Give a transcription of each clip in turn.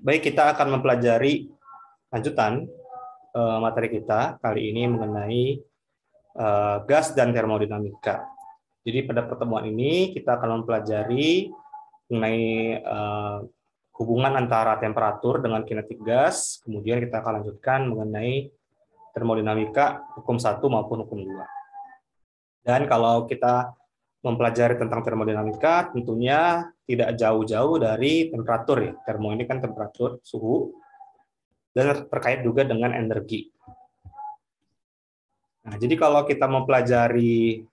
Baik, kita akan mempelajari lanjutan materi kita kali ini mengenai gas dan termodinamika. Jadi pada pertemuan ini kita akan mempelajari mengenai hubungan antara temperatur dengan kinetik gas, kemudian kita akan lanjutkan mengenai termodinamika hukum 1 maupun hukum 2. Dan kalau kita mempelajari tentang termodinamika, tentunya tidak jauh-jauh dari temperatur ya. Termo ini kan temperatur, suhu, dan terkait juga dengan energi. Nah, jadi kalau kita mempelajari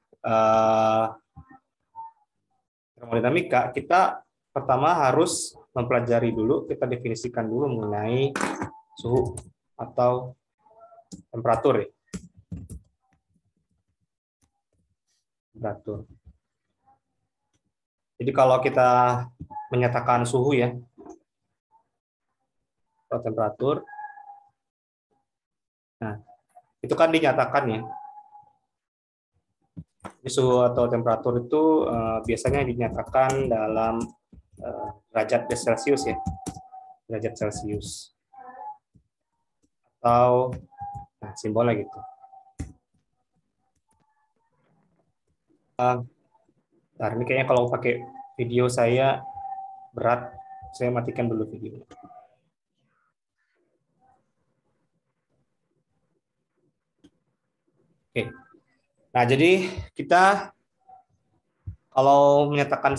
termodinamika, kita pertama harus mempelajari dulu, kita definisikan dulu mengenai suhu atau temperatur ya. Temperatur. Jadi kalau kita menyatakan suhu ya, atau temperatur, nah itu kan dinyatakan ya. Suhu atau temperatur itu biasanya dinyatakan dalam derajat Celcius ya, derajat Celcius. Atau nah, simbolnya gitu. Nah, ini kayaknya kalau pakai video saya berat, saya matikan dulu video. Oke. Nah, jadi kita kalau menyatakan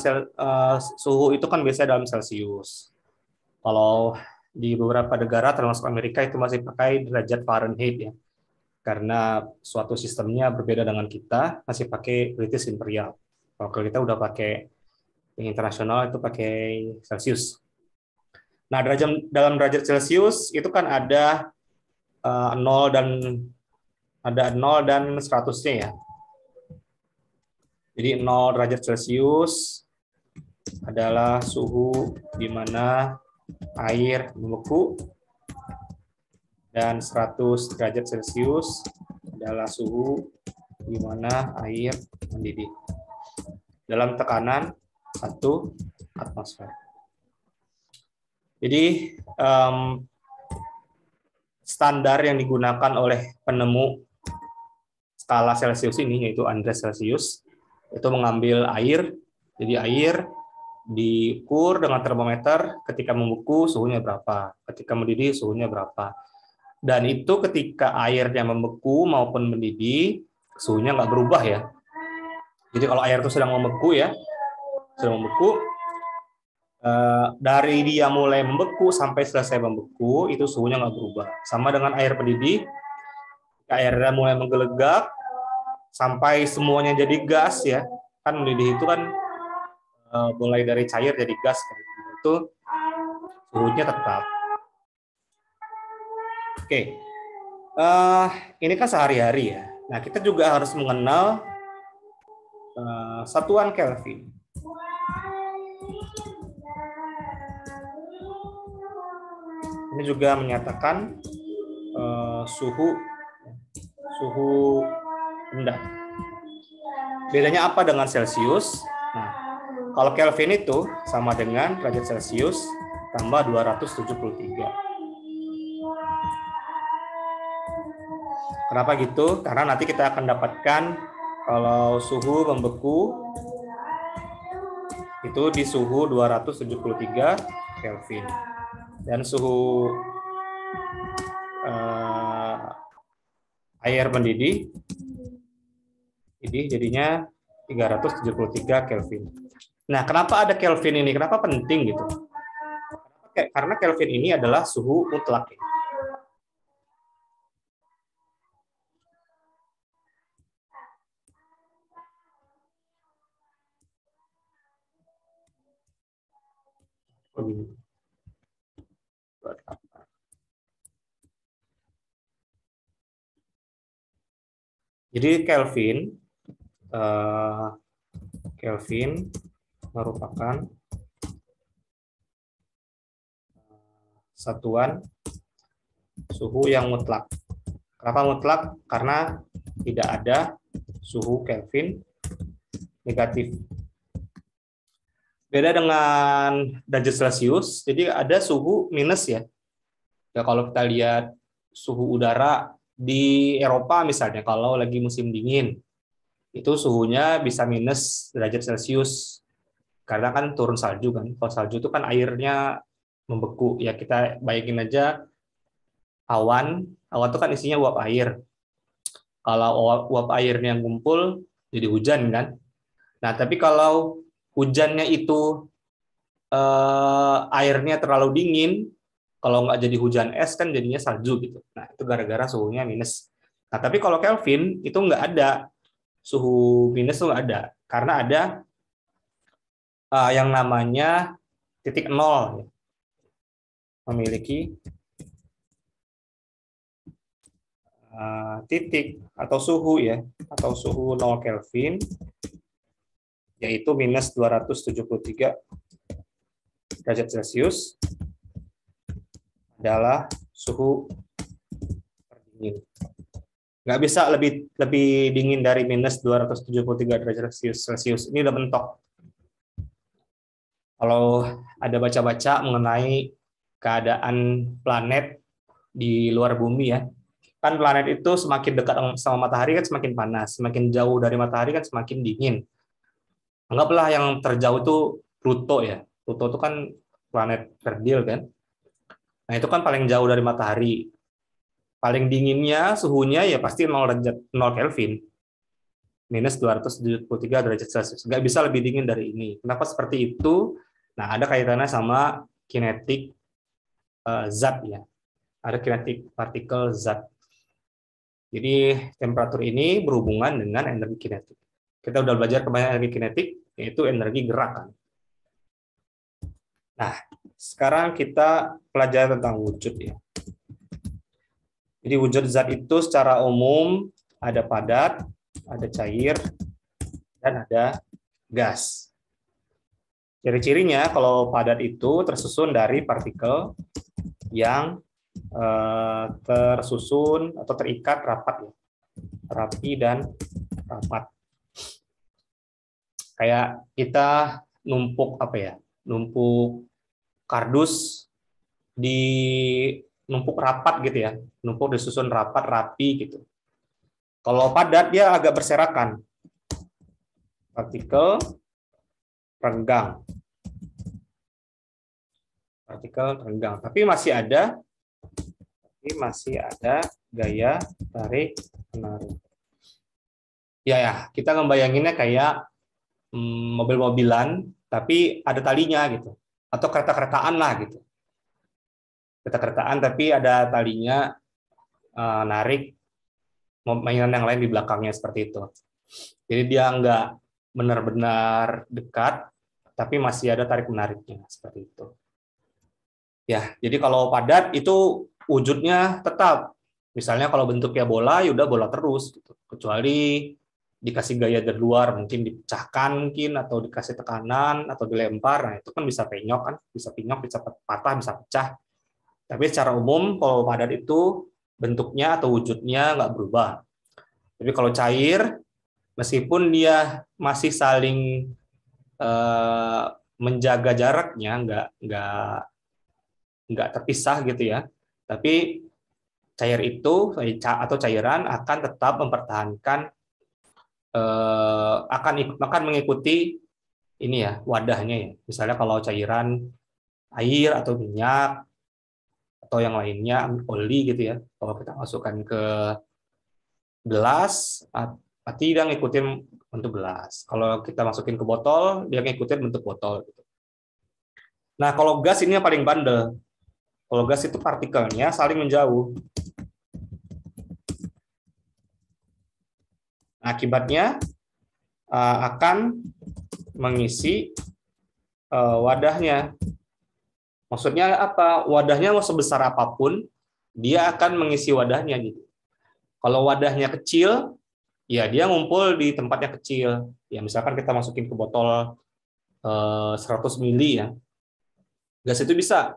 suhu itu kan biasanya dalam Celcius. Kalau di beberapa negara termasuk Amerika itu masih pakai derajat Fahrenheit ya. Karena suatu sistemnya berbeda dengan kita, masih pakai British Imperial. Kalau kita udah pakai yang internasional itu pakai Celsius. Nah, dalam derajat Celsius itu kan ada 0 dan 100-nya ya. Jadi 0 derajat Celsius adalah suhu di mana air membeku, dan 100 derajat Celcius adalah suhu di mana air mendidih dalam tekanan 1 atmosfer. Jadi standar yang digunakan oleh penemu skala Celcius ini yaitu Andreas Celsius itu mengambil air, jadi air diukur dengan termometer, ketika membeku suhunya berapa, ketika mendidih suhunya berapa. Dan itu ketika airnya membeku maupun mendidih, suhunya nggak berubah ya. Jadi kalau air itu sedang membeku ya, sedang membeku, dari dia mulai membeku sampai selesai membeku, itu suhunya nggak berubah. Sama dengan air mendidih, airnya mulai menggelegak, sampai semuanya jadi gas ya. Kan mendidih itu kan mulai dari cair jadi gas. Itu suhunya tetap. Oke, ini kan sehari-hari ya. Nah, kita juga harus mengenal satuan Kelvin. Ini juga menyatakan suhu rendah. Bedanya apa dengan Celsius? Nah, kalau Kelvin itu sama dengan derajat Celsius tambah 273. Kenapa gitu? Karena nanti kita akan dapatkan kalau suhu membeku itu di suhu 273 Kelvin. Dan suhu air mendidih ini jadinya 373 Kelvin. Nah, kenapa ada Kelvin ini? Kenapa penting gitu? Karena Kelvin ini adalah suhu mutlak. Jadi Kelvin merupakan satuan suhu yang mutlak. Kenapa mutlak? Karena tidak ada suhu Kelvin negatif. Beda dengan derajat Celcius, jadi ada suhu minus ya. Ya kalau kita lihat suhu udara di Eropa misalnya, kalau lagi musim dingin, itu suhunya bisa minus derajat Celcius. Karena kan turun salju kan. Kalau salju itu kan airnya membeku. Ya kita bayangin aja awan, awan itu kan isinya uap air. Kalau uap airnya ngumpul, jadi hujan kan. Nah, tapi kalau hujannya itu airnya terlalu dingin, kalau nggak jadi hujan es kan jadinya salju gitu. Nah, itu gara-gara suhunya minus. Nah, tapi kalau Kelvin itu nggak ada suhu minus tuh nggak ada, karena ada yang namanya titik nol, memiliki titik atau suhu ya, atau suhu 0 Kelvin, yaitu minus 273 derajat Celcius adalah suhu terdingin. Nggak bisa lebih dingin dari minus 273 derajat Celcius. Ini udah mentok. Kalau ada baca-baca mengenai keadaan planet di luar bumi ya, kan planet itu semakin dekat sama matahari kan semakin panas, semakin jauh dari matahari kan semakin dingin. Anggaplah yang terjauh itu Pluto ya. Pluto itu kan planet kerdil kan. Nah, itu kan paling jauh dari matahari. Paling dinginnya suhunya ya pasti 0 Kelvin. Minus 273 derajat Celcius. Nggak bisa lebih dingin dari ini. Kenapa seperti itu? Nah, ada kaitannya sama kinetik zat ya. Ada kinetik partikel zat. Jadi temperatur ini berhubungan dengan energi kinetik. Kita udah belajar kemarin energi kinetik, yaitu energi gerakan. Nah, sekarang kita pelajari tentang wujud ya. Jadi wujud zat itu secara umum ada padat, ada cair, dan ada gas. Ciri-cirinya kalau padat itu tersusun dari partikel yang tersusun atau terikat rapat, rapi dan rapat. Kayak kita numpuk apa ya? Numpuk kardus di numpuk rapat gitu ya. Numpuk disusun rapat rapi gitu. Kalau padat dia agak berserakan. Partikel renggang. Partikel renggang. Tapi masih ada gaya tarik menarik. Ya, kita ngebayanginnya kayak mobil-mobilan, tapi ada talinya gitu, atau kereta-keretaan lah gitu. Kereta-keretaan tapi ada talinya, narik mainan yang lain di belakangnya seperti itu. Jadi dia nggak benar-benar dekat, tapi masih ada tarik menariknya seperti itu. Ya, jadi kalau padat itu wujudnya tetap. Misalnya kalau bentuknya bola, ya udah bola terus, gitu. Kecuali dikasih gaya dari luar, mungkin dipecahkan mungkin, atau dikasih tekanan, atau dilempar, nah itu kan bisa penyok kan, bisa pinyok, bisa patah, bisa pecah. Tapi secara umum kalau padat itu bentuknya atau wujudnya nggak berubah. Tapi kalau cair, meskipun dia masih saling menjaga jaraknya, nggak terpisah gitu ya, tapi cair itu atau cairan akan tetap mempertahankan, akan mengikuti ini ya wadahnya ya. Misalnya kalau cairan air atau minyak atau yang lainnya oli gitu ya, kalau kita masukkan ke gelas, berarti dia ngikutin bentuk gelas. Kalau kita masukin ke botol, dia ngikutin bentuk botol. Nah, kalau gas ini yang paling bandel. Kalau gas itu partikelnya saling menjauh. Nah, akibatnya akan mengisi wadahnya. Maksudnya apa? Wadahnya mau sebesar apapun, dia akan mengisi wadahnya gitu. Kalau wadahnya kecil, ya dia ngumpul di tempatnya kecil. Ya misalkan kita masukin ke botol 100 mili ya, gas itu bisa.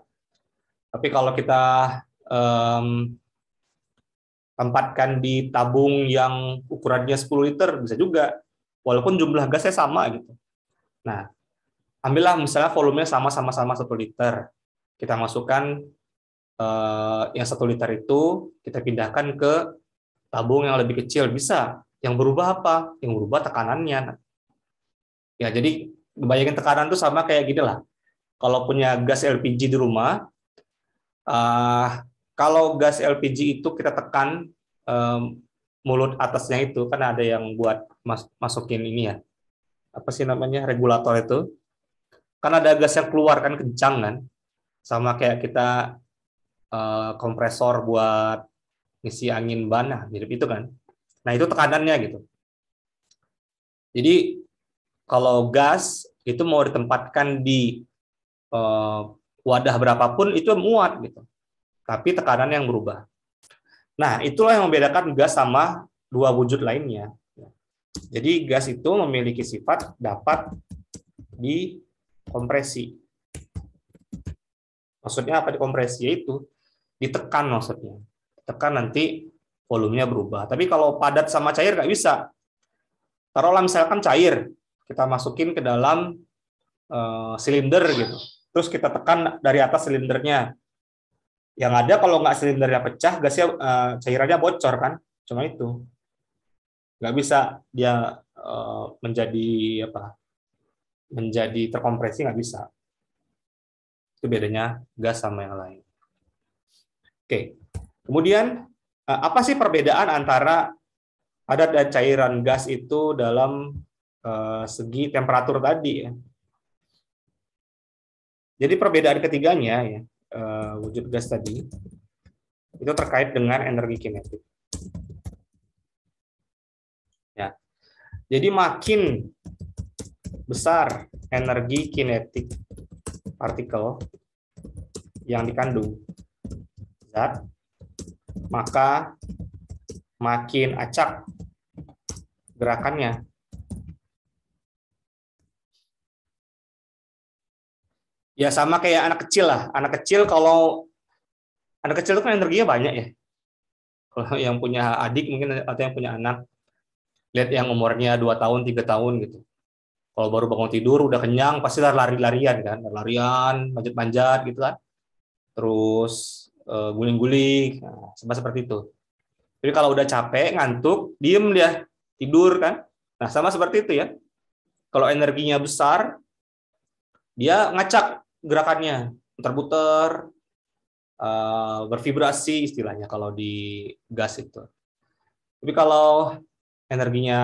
Tapi kalau kita tempatkan di tabung yang ukurannya 10 liter bisa juga, walaupun jumlah gasnya sama gitu. Nah, ambillah misalnya volumenya sama-sama 1 liter. Kita masukkan yang 1 liter itu kita pindahkan ke tabung yang lebih kecil, bisa. Yang berubah apa? Yang berubah tekanannya. Ya, jadi bayangin tekanan tuh sama kayak gini lah. Kalau punya gas LPG di rumah, kalau gas LPG itu kita tekan mulut atasnya itu, kan ada yang buat masukin ini ya, apa sih namanya, regulator itu. Kan ada gas yang keluar kan kencang kan, sama kayak kita kompresor buat ngisi angin ban, nah mirip itu kan. Nah itu tekanannya gitu. Jadi kalau gas itu mau ditempatkan di wadah berapapun itu muat gitu, tapi tekanan yang berubah. Nah itulah yang membedakan gas sama 2 wujud lainnya. Jadi gas itu memiliki sifat dapat dikompresi. Maksudnya apa dikompresi? Yaitu ditekan maksudnya. Tekan nanti volumenya berubah. Tapi kalau padat sama cair nggak bisa. Taruhlah misalkan cair, kita masukin ke dalam silinder gitu. Terus kita tekan dari atas silindernya. Yang ada kalau nggak silindernya pecah, gasnya cairannya bocor kan. Cuma itu. Nggak bisa dia menjadi apa? Menjadi terkompresi, nggak bisa. Itu bedanya gas sama yang lain. Oke. Kemudian apa sih perbedaan antara padat dan cairan gas itu dalam segi temperatur tadi ya? Jadi perbedaan ketiganya ya, wujud gas tadi itu terkait dengan energi kinetik. Ya. Jadi makin besar energi kinetik partikel yang dikandung zat, maka makin acak gerakannya. Ya sama kayak anak kecil lah. Anak kecil itu kan energinya banyak ya. Kalau yang punya adik mungkin atau yang punya anak, lihat yang umurnya 2 tahun, 3 tahun gitu. Kalau baru bangun tidur udah kenyang pasti lari-larian kan, larian, manjat-manjat gitu kan. Terus guling-guling, nah, sama seperti itu. Jadi kalau udah capek, ngantuk, diem dia, tidur kan. Nah, sama seperti itu ya. Kalau energinya besar, dia ngacak gerakannya, muter-muter, bervibrasi istilahnya kalau di gas itu. Tapi kalau energinya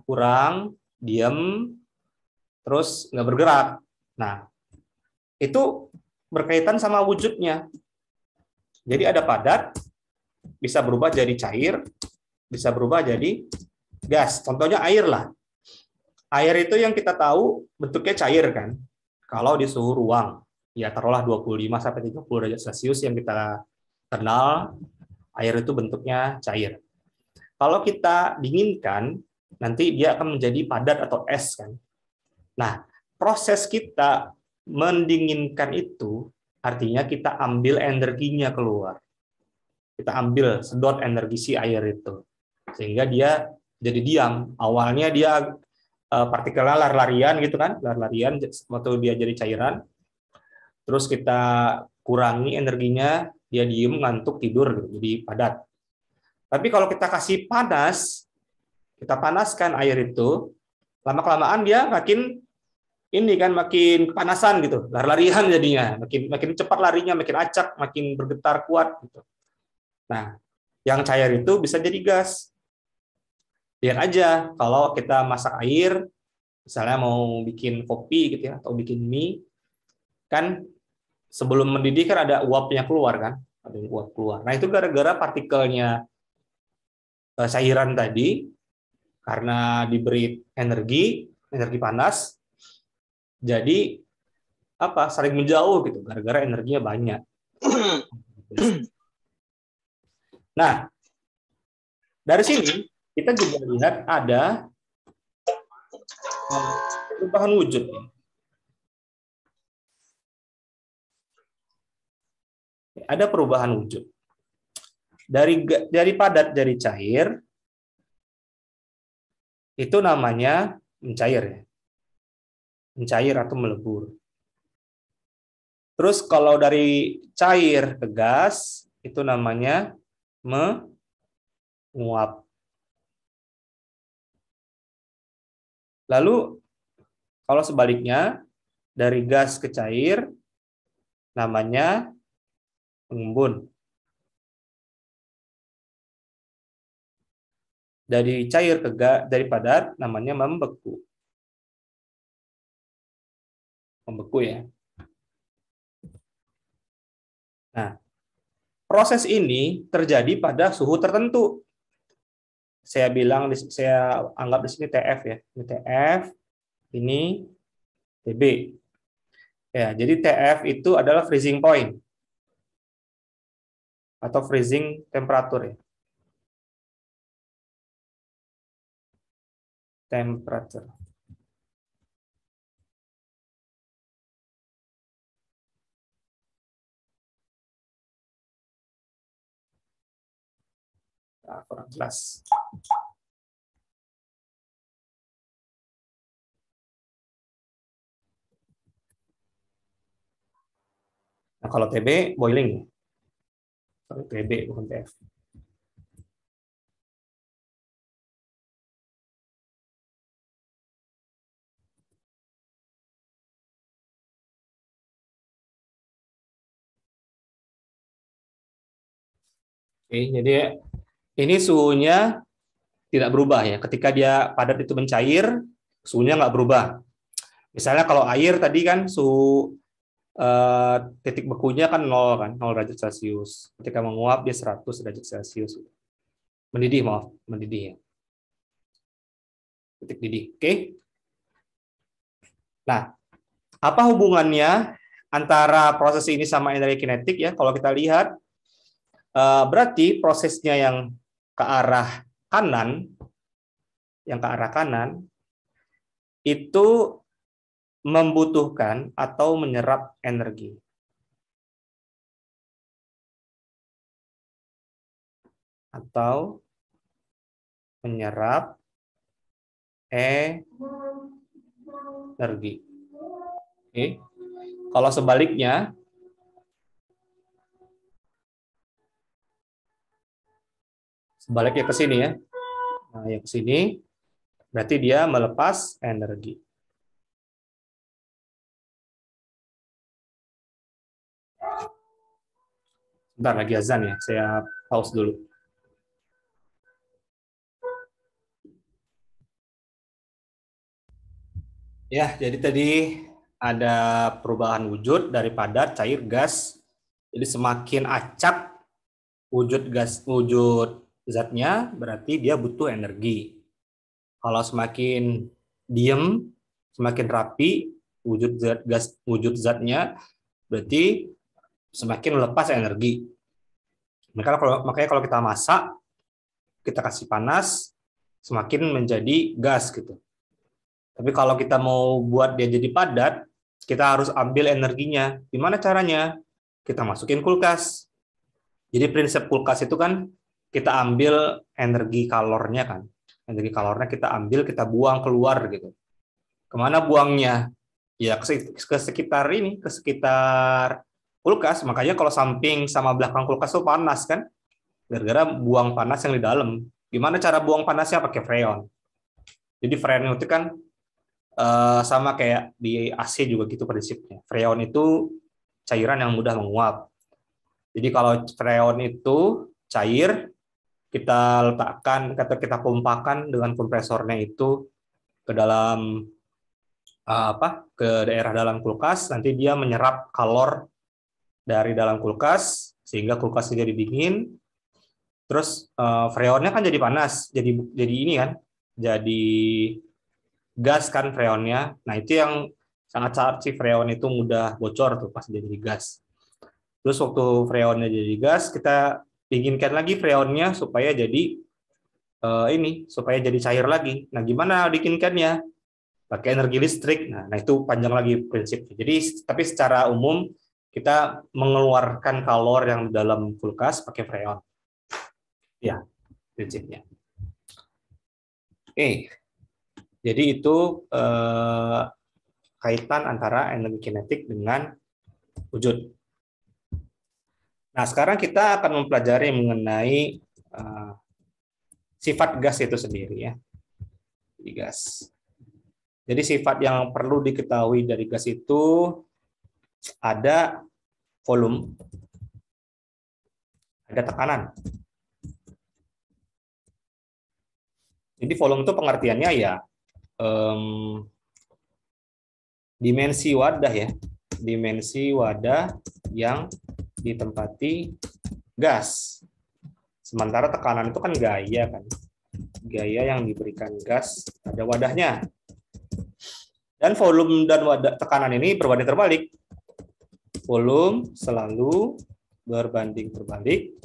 kurang, diem, terus nggak bergerak. Nah, itu berkaitan sama wujudnya. Jadi ada padat, bisa berubah jadi cair, bisa berubah jadi gas. Contohnya air lah. Air itu yang kita tahu bentuknya cair kan. Kalau di suhu ruang, ya taruhlah 25-30 derajat Celcius yang kita kenal, air itu bentuknya cair. Kalau kita dinginkan, nanti dia akan menjadi padat atau es kan. Nah, proses kita mendinginkan itu artinya kita ambil energinya keluar. Kita ambil sedot energi si air itu. Sehingga dia jadi diam. Awalnya dia partikelnya lari-larian gitu kan, lari-larian waktu dia jadi cairan. Terus kita kurangi energinya, dia diem, ngantuk, tidur gitu, jadi padat. Tapi kalau kita kasih panas, kita panaskan air itu, lama-kelamaan dia makin ini kan makin kepanasan gitu, lari-larian jadinya, makin cepat larinya, makin acak, makin bergetar kuat gitu. Nah, yang cair itu bisa jadi gas. Lihat aja kalau kita masak air, misalnya mau bikin kopi gitu ya, atau bikin mie, kan sebelum mendidih kan ada uapnya keluar kan, ada uap keluar. Nah itu gara-gara partikelnya cairan tadi, karena diberi energi panas, jadi apa saling menjauh gitu, gara-gara energinya banyak. Nah, dari sini kita juga lihat ada perubahan wujud. Ada perubahan wujud. Dari padat jadi cair, itu namanya mencair. mencair atau melebur. Terus kalau dari cair ke gas, itu namanya menguap. Lalu kalau sebaliknya, dari gas ke cair, namanya mengembun. Dari cair ke gas, dari padat, namanya membeku. Membeku ya. Nah, proses ini terjadi pada suhu tertentu. Saya anggap di sini TF ya. Ini TF, ini TB. Ya, jadi TF itu adalah freezing point atau freezing temperature ya. Temperature. Nah, kurang jelas. Nah, kalau TB boiling. Sorry, TB bukan TF. Oke, jadi ini suhunya tidak berubah ya. Ketika dia padat itu mencair, suhunya nggak berubah. Misalnya kalau air tadi kan suhu titik bekunya kan 0 kan, 0 derajat Celcius. Ketika menguap dia 100 derajat Celcius. Mendidih, maaf, mendidih ya. Titik didih. Oke. Nah, apa hubungannya antara proses ini sama energi kinetik ya? Kalau kita lihat berarti prosesnya yang ke arah kanan, itu membutuhkan atau menyerap energi. Atau menyerap energi. Oke. Kalau sebaliknya, sebaliknya ke sini ya. Nah, yang ke sini berarti dia melepas energi. Bentar lagi azan ya, saya pause dulu. Ya, jadi tadi ada perubahan wujud dari padat, cair, gas. Jadi semakin acak wujud zatnya, berarti dia butuh energi. Kalau semakin diem, semakin rapi wujud zatnya, berarti semakin melepas energi. Makanya kalau kita masak, kita kasih panas, semakin menjadi gas gitu. Tapi kalau kita mau buat dia jadi padat, kita harus ambil energinya. Gimana caranya? Kita masukin kulkas. Jadi prinsip kulkas itu kan kita ambil energi kalornya kan. Energi kalornya kita ambil, kita buang keluar gitu. Kemana buangnya? Ya ke sekitar ini, ke sekitar kulkas. Makanya kalau samping sama belakang kulkas itu panas kan? Gara-gara buang panas yang di dalam. Gimana cara buang panasnya? Pakai freon. Jadi freon itu kan sama kayak di AC juga gitu prinsipnya. Freon itu cairan yang mudah menguap. Jadi kalau freon itu cair, kita letakkan, kita pompakan dengan kompresornya itu ke dalam ke daerah dalam kulkas, nanti dia menyerap kalor dari dalam kulkas sehingga kulkasnya jadi dingin. Terus freonnya kan jadi panas, jadi ini kan, jadi gas kan freonnya. Nah, itu yang sangat cair sih, freon itu mudah bocor tuh pas jadi gas. Terus waktu freonnya jadi gas, kita dinginkan lagi freonnya supaya jadi supaya jadi cair lagi. Nah, gimana dinginkannya? Pakai energi listrik. Nah, itu panjang lagi prinsipnya. Jadi, tapi secara umum kita mengeluarkan kalor yang di dalam kulkas pakai freon. Ya, prinsipnya. Oke. Jadi itu kaitan antara energi kinetik dengan wujud. Nah, sekarang kita akan mempelajari mengenai sifat gas itu sendiri ya. Di gas. Jadi sifat yang perlu diketahui dari gas itu ada volume, ada tekanan. Jadi volume itu pengertiannya ya dimensi wadah ya, dimensi wadah yang ditempati gas. Sementara tekanan itu kan gaya kan, gaya yang diberikan gas pada wadahnya. Dan volume dan wadah tekanan ini berbanding terbalik. Volume selalu berbanding terbalik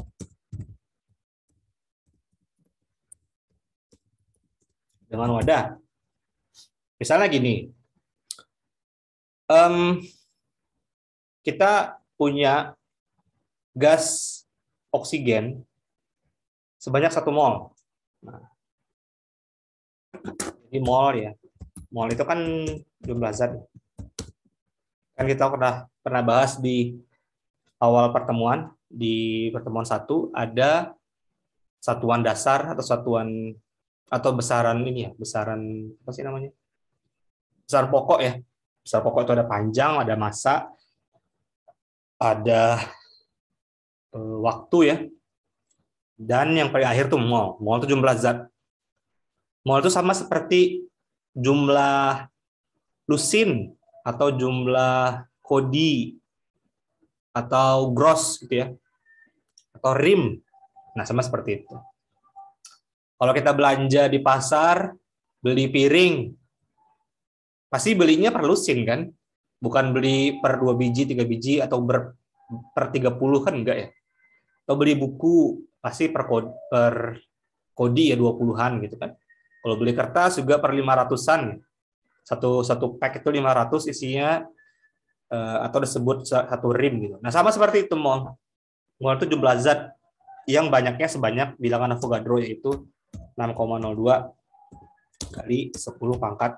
dengan wadah. Misalnya gini, kita punya gas oksigen sebanyak 1 mol. Nah, jadi mol ya, mol itu kan jumlah zat. Kan kita pernah bahas di awal pertemuan, di pertemuan 1 ada satuan dasar atau satuan atau besaran ini ya, besaran apa sih namanya? Besaran pokok ya. Besaran pokok itu ada panjang, ada massa, ada waktu ya. Dan yang paling akhir tuh mol. Mol itu jumlah zat. Mol itu sama seperti jumlah lusin atau jumlah kodi atau gross gitu ya. Atau rim. Nah, sama seperti itu. Kalau kita belanja di pasar, beli piring, pasti belinya per lusin kan? Bukan beli per 2 biji, 3 biji, atau per 30 kan enggak ya? Atau beli buku, pasti per kodi ya 20-an gitu kan. Kalau beli kertas juga per 500-an. Satu pack itu 500 isinya atau disebut satu rim gitu. Nah, sama seperti itu mol. Mol itu jumlah zat yang banyaknya sebanyak bilangan Avogadro yaitu 6,02 kali 10 pangkat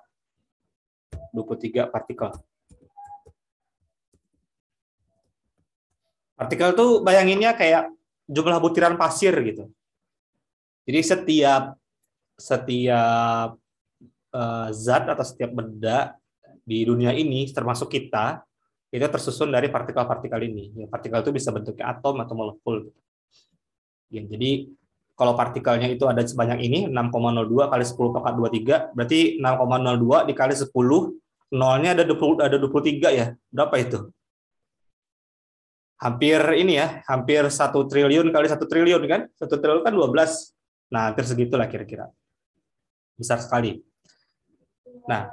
23 partikel. Partikel tuh bayanginnya kayak jumlah butiran pasir gitu. Jadi setiap zat atau setiap benda di dunia ini termasuk kita itu tersusun dari partikel-partikel ini. Ya, partikel itu bisa bentuknya atom atau molekul. Ya, jadi kalau partikelnya itu ada sebanyak ini 6,02 kali 10 pangkat 23 berarti 6,02 dikali 10 nolnya ada 23 ya. Berapa itu? Hampir ini ya, hampir 1 triliun kali 1 triliun kan? 1 triliun kan 12. Nah, hampir segitulah kira-kira. Besar sekali. Nah,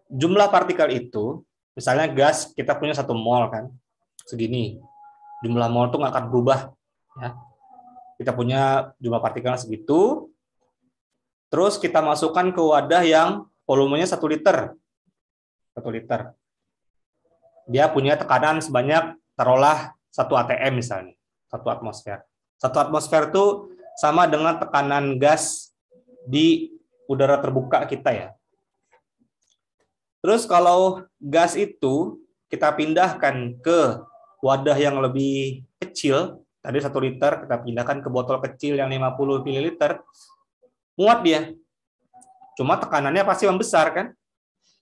jumlah partikel itu, misalnya gas kita punya 1 mol kan, segini. Jumlah mol itu nggak akan berubah. Ya. Kita punya jumlah partikel segitu, terus kita masukkan ke wadah yang volumenya 1 liter. 1 liter. Dia punya tekanan sebanyak, taruhlah 1 atm misalnya, 1 atmosfer. 1 atmosfer itu sama dengan tekanan gas di udara terbuka kita ya. Terus kalau gas itu kita pindahkan ke wadah yang lebih kecil, tadi 1 liter, kita pindahkan ke botol kecil yang 50 ml, muat dia. Cuma tekanannya pasti membesar kan?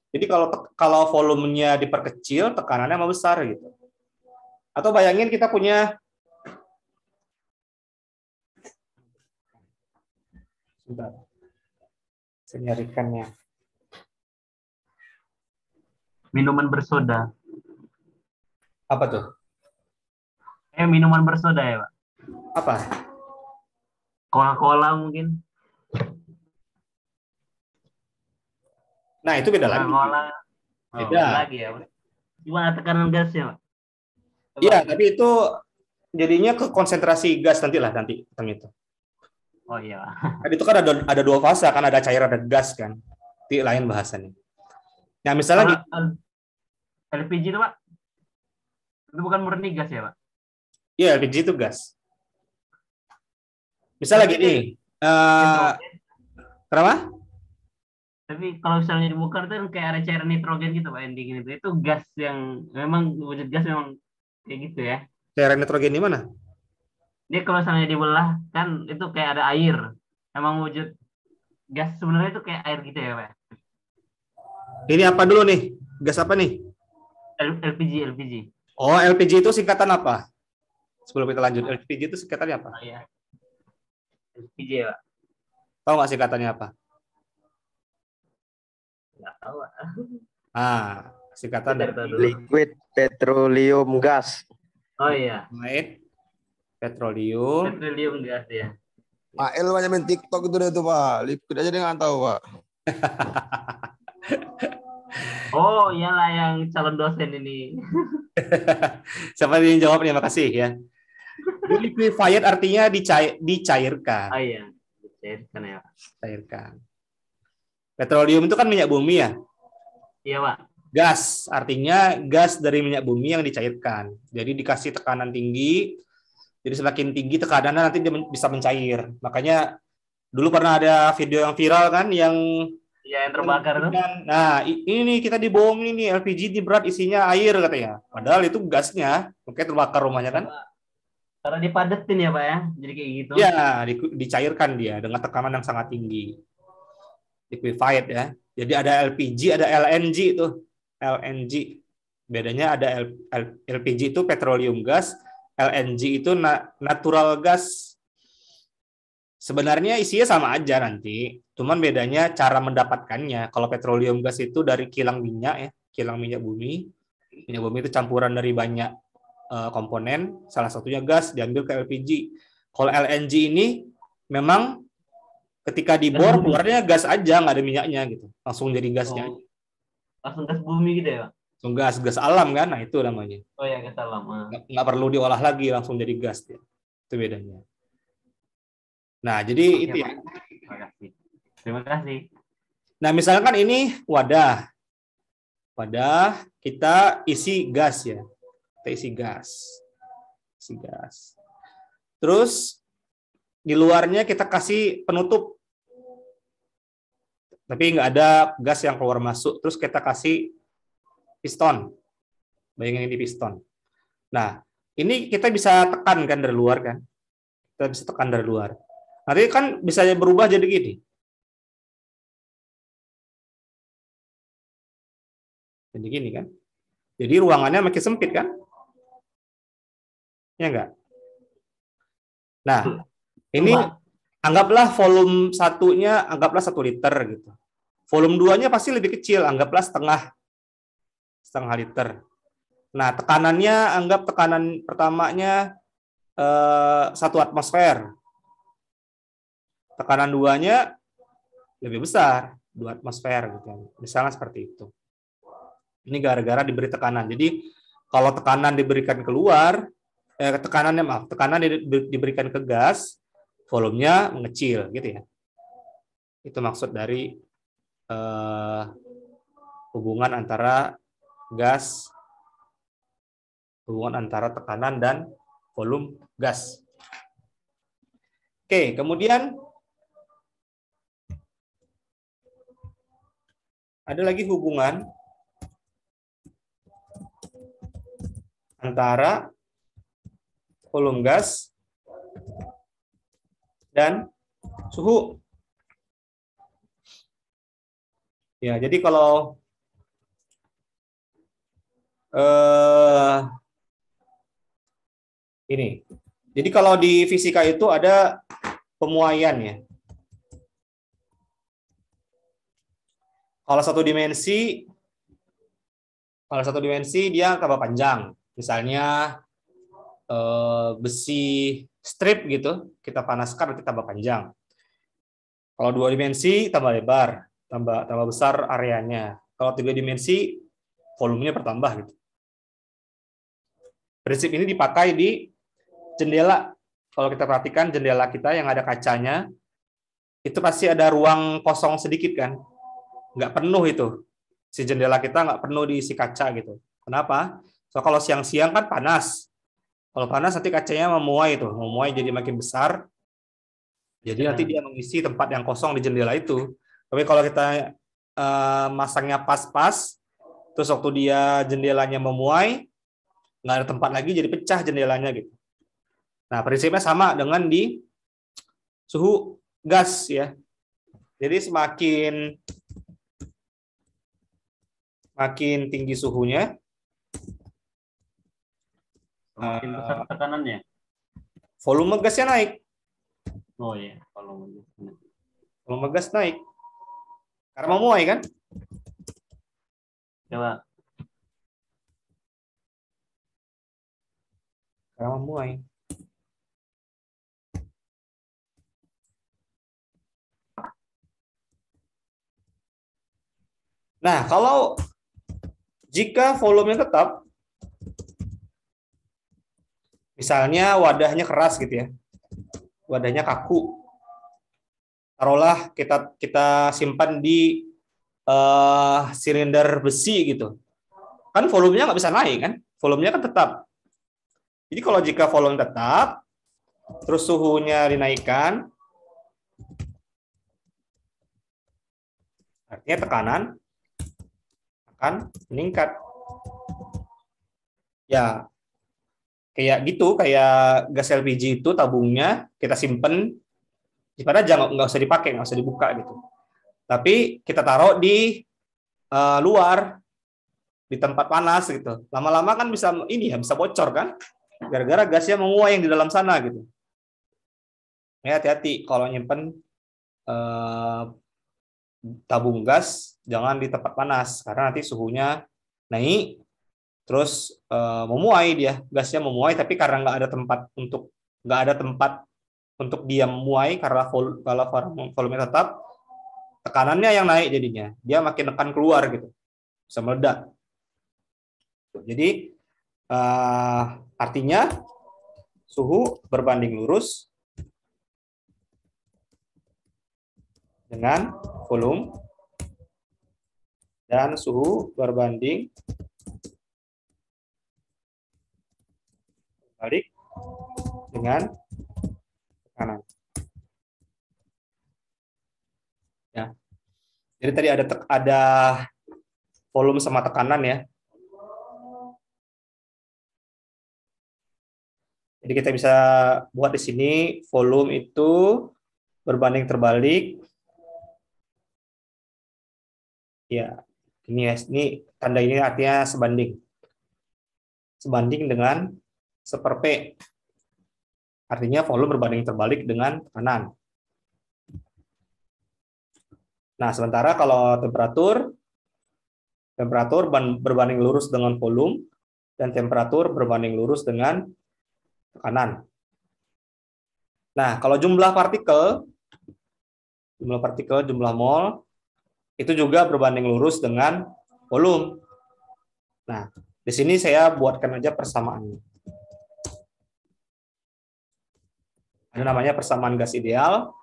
Jadi kalau volumenya diperkecil, tekanannya membesar gitu. Atau bayangin kita punya sebentar. Saya nyarikannya. Minuman bersoda. Apa tuh? Minuman bersoda ya, Pak? Apa? Coca-Cola mungkin. Nah, itu beda lagi. Coca-Cola. Beda lagi ya, Pak. Gimana tekanan gasnya, Pak? Iya, tapi itu jadinya ke konsentrasi gas nanti tentang itu. Oh iya. Kan itu kan ada 2 fase kan, ada cair ada gas kan. Itu lain bahasannya. Nah, misalnya LPG itu, Pak? Itu bukan murni gas ya, Pak? iya, LPG itu gas. Misalnya gini, kenapa? Tapi kalau misalnya dibongkar itu kayak ada cairan nitrogen gitu Pak yang dingin itu. Itu gas yang memang wujud gas memang kayak gitu ya. Cairan nitrogen di mana? Dia kalau misalnya dibelah kan itu kayak ada air. Emang wujud gas sebenarnya itu kayak air gitu ya Pak. Ini apa dulu nih? Gas apa nih? LPG. Oh, LPG itu singkatan apa? Sebelum kita lanjut, LPG itu singkatannya apa? Oh iya, LPG ya Pak. Tahu nggak singkatannya apa? Nggak tahu Pak. Ah, singkatan Kita dari tahu dulu. Liquid petroleum gas. Oh iya, liquid petroleum. petroleum gas ya. Pak El banyak main TikTok itu deh tuh Pak. Liquid aja dia nggak tahu Pak. Oh iyalah yang calon dosen ini. Siapa yang jawabnya? Makasih ya. Liquefied artinya dicairkan. Oh iya, dicairkan ya Pak. Cairkan. Petroleum itu kan minyak bumi ya. Iya Pak. Gas artinya gas dari minyak bumi yang dicairkan. Jadi dikasih tekanan tinggi. Jadi semakin tinggi tekanannya nanti dia bisa mencair. Makanya dulu pernah ada video yang viral kan yang Iya yang terbakar tuh. nah, ini kita dibom ini LPG di berat isinya air katanya. Padahal itu gasnya, makanya terbakar rumahnya kan. Karena dipadetin ya Pak ya, jadi kayak gitu. Ya, dicairkan dia dengan tekanan yang sangat tinggi. Liquefied ya. Jadi ada LPG, ada LNG itu. LNG. Bedanya ada LPG itu petroleum gas, LNG itu natural gas. Sebenarnya isinya sama aja nanti, cuman bedanya cara mendapatkannya. Kalau petroleum gas itu dari kilang minyak ya, kilang minyak bumi. Minyak bumi itu campuran dari banyak komponen, salah satunya gas diambil ke LPG. Kalau LNG ini memang ketika dibor keluarnya gas aja, nggak ada minyaknya gitu, langsung jadi gasnya. Oh, langsung gas bumi gitu ya Pak? Langsung gas alam kan, nah itu namanya. Oh ya gas alam. Nggak perlu diolah lagi, langsung jadi gas ya. Itu bedanya. Nah, jadi Oke, itu ya. Terima kasih. Nah, misalkan ini wadah. Wadah kita isi gas ya. Kita isi gas. Isi gas. Terus di luarnya kita kasih penutup. Tapi nggak ada gas yang keluar masuk. Terus kita kasih piston. Bayangin ini piston. Nah, ini kita bisa tekan kan dari luar kan. Kita bisa tekan dari luar. Nanti kan bisa berubah jadi gini. Jadi gini kan. Jadi ruangannya makin sempit kan? Ya enggak? Nah, ini anggaplah volume satunya, anggaplah 1 liter gitu. Volume 2-nya pasti lebih kecil, anggaplah setengah liter. Nah, tekanannya, anggap tekanan pertamanya 1 atmosfer. Tekanan 2-nya lebih besar, 2 atmosfer gitu. Misalnya seperti itu. Ini gara-gara diberi tekanan. Jadi kalau tekanan diberikan keluar, tekanan diberikan ke gas, volumenya mengecil gitu ya. Itu maksud dari hubungan antara gas, hubungan antara tekanan dan volume gas. Oke, kemudian ada lagi hubungan antara volume gas dan suhu. Ya, jadi kalau ini. Jadi kalau di fisika itu ada pemuaian ya. Kalau satu dimensi dia tambah panjang. Misalnya besi strip gitu, kita panaskan nanti tambah panjang. Kalau 2 dimensi tambah lebar, tambah besar areanya. Kalau 3 dimensi volumenya bertambah gitu. Prinsip ini dipakai di jendela. Kalau kita perhatikan jendela kita yang ada kacanya, itu pasti ada ruang kosong sedikit kan. Nggak penuh itu. Si jendela kita nggak penuh diisi kaca gitu. Kenapa? So kalau siang-siang kan panas. Kalau panas nanti kacanya memuai jadi makin besar. Jadi nanti dia mengisi tempat yang kosong di jendela itu. Tapi kalau kita masangnya pas-pas, terus waktu dia jendelanya memuai, nggak ada tempat lagi, jadi pecah jendelanya gitu. Nah, prinsipnya sama dengan di suhu gas ya. Jadi semakin tinggi suhunya, Semakin besar tekanannya. volume gasnya naik. Oh iya, kalau begitu. Volume gas naik. Karena memuai kan? Coba. Karena memuai. Nah, kalau jika volumenya tetap, misalnya wadahnya keras gitu ya, wadahnya kaku, taruhlah kita simpan di silinder besi gitu, kan volumenya nggak bisa naik kan, volumenya kan tetap. Jadi kalau jika volume tetap, terus suhunya dinaikkan, artinya tekanan akan meningkat. Ya, kayak gitu, kayak gas LPG itu tabungnya kita simpen, daripada jangan nggak usah dipakai, nggak usah dibuka gitu. Tapi kita taruh di luar, di tempat panas gitu. Lama-lama kan bisa ini ya, bisa bocor kan, gara-gara gasnya menguap yang di dalam sana gitu. Ya, hati-hati kalau nyimpen tabung gas, jangan di tempat panas karena nanti suhunya naik, terus memuai dia, gasnya memuai, tapi karena nggak ada tempat untuk dia memuai karena kalau volume tetap, tekanannya yang naik jadinya, dia makin tekan keluar gitu, bisa meledak. Jadi artinya suhu berbanding lurus dengan volume dan suhu berbanding balik dengan tekanan. Ya. Jadi tadi ada volume sama tekanan ya. Jadi kita bisa buat di sini volume itu berbanding terbalik. Ya, ini ya, ini tanda ini artinya sebanding. Sebanding dengan 1/P. Artinya volume berbanding terbalik dengan tekanan. Nah, sementara kalau temperatur berbanding lurus dengan volume dan temperatur berbanding lurus dengan tekanan. Nah, kalau jumlah partikel, jumlah mol itu juga berbanding lurus dengan volume. Nah, di sini saya buatkan aja persamaannya. Ada namanya persamaan gas ideal.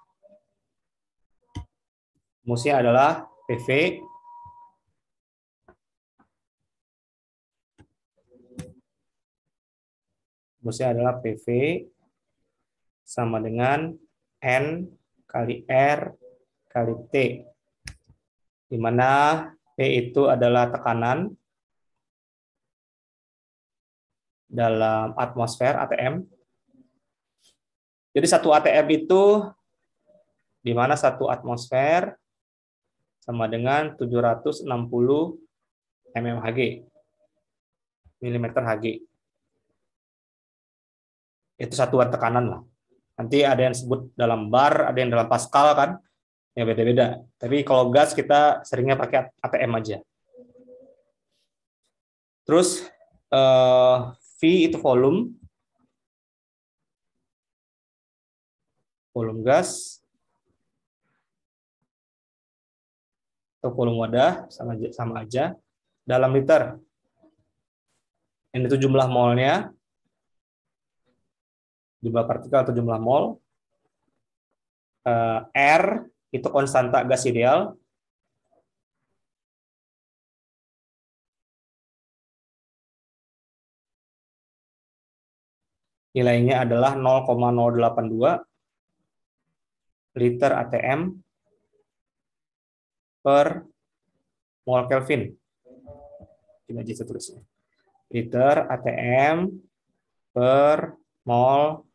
Rumusnya adalah PV sama dengan N kali R kali T, di mana P itu adalah tekanan dalam atmosfer ATM. Jadi 1 ATM itu di mana 1 atmosfer sama dengan 760 mmHg, mm Hg. Itu satuan tekanan lah. Nanti ada yang sebut dalam bar, ada yang dalam Pascal kan, ya beda-beda. Tapi kalau gas kita seringnya pakai ATM aja. Terus V itu volume gas atau volume wadah sama aja dalam liter. Ini itu jumlah molnya, jumlah partikel atau jumlah mol. R itu konstanta gas ideal. Nilainya adalah 0,082 liter ATM per mol Kelvin. Ini aja tulisnya. Liter ATM per mol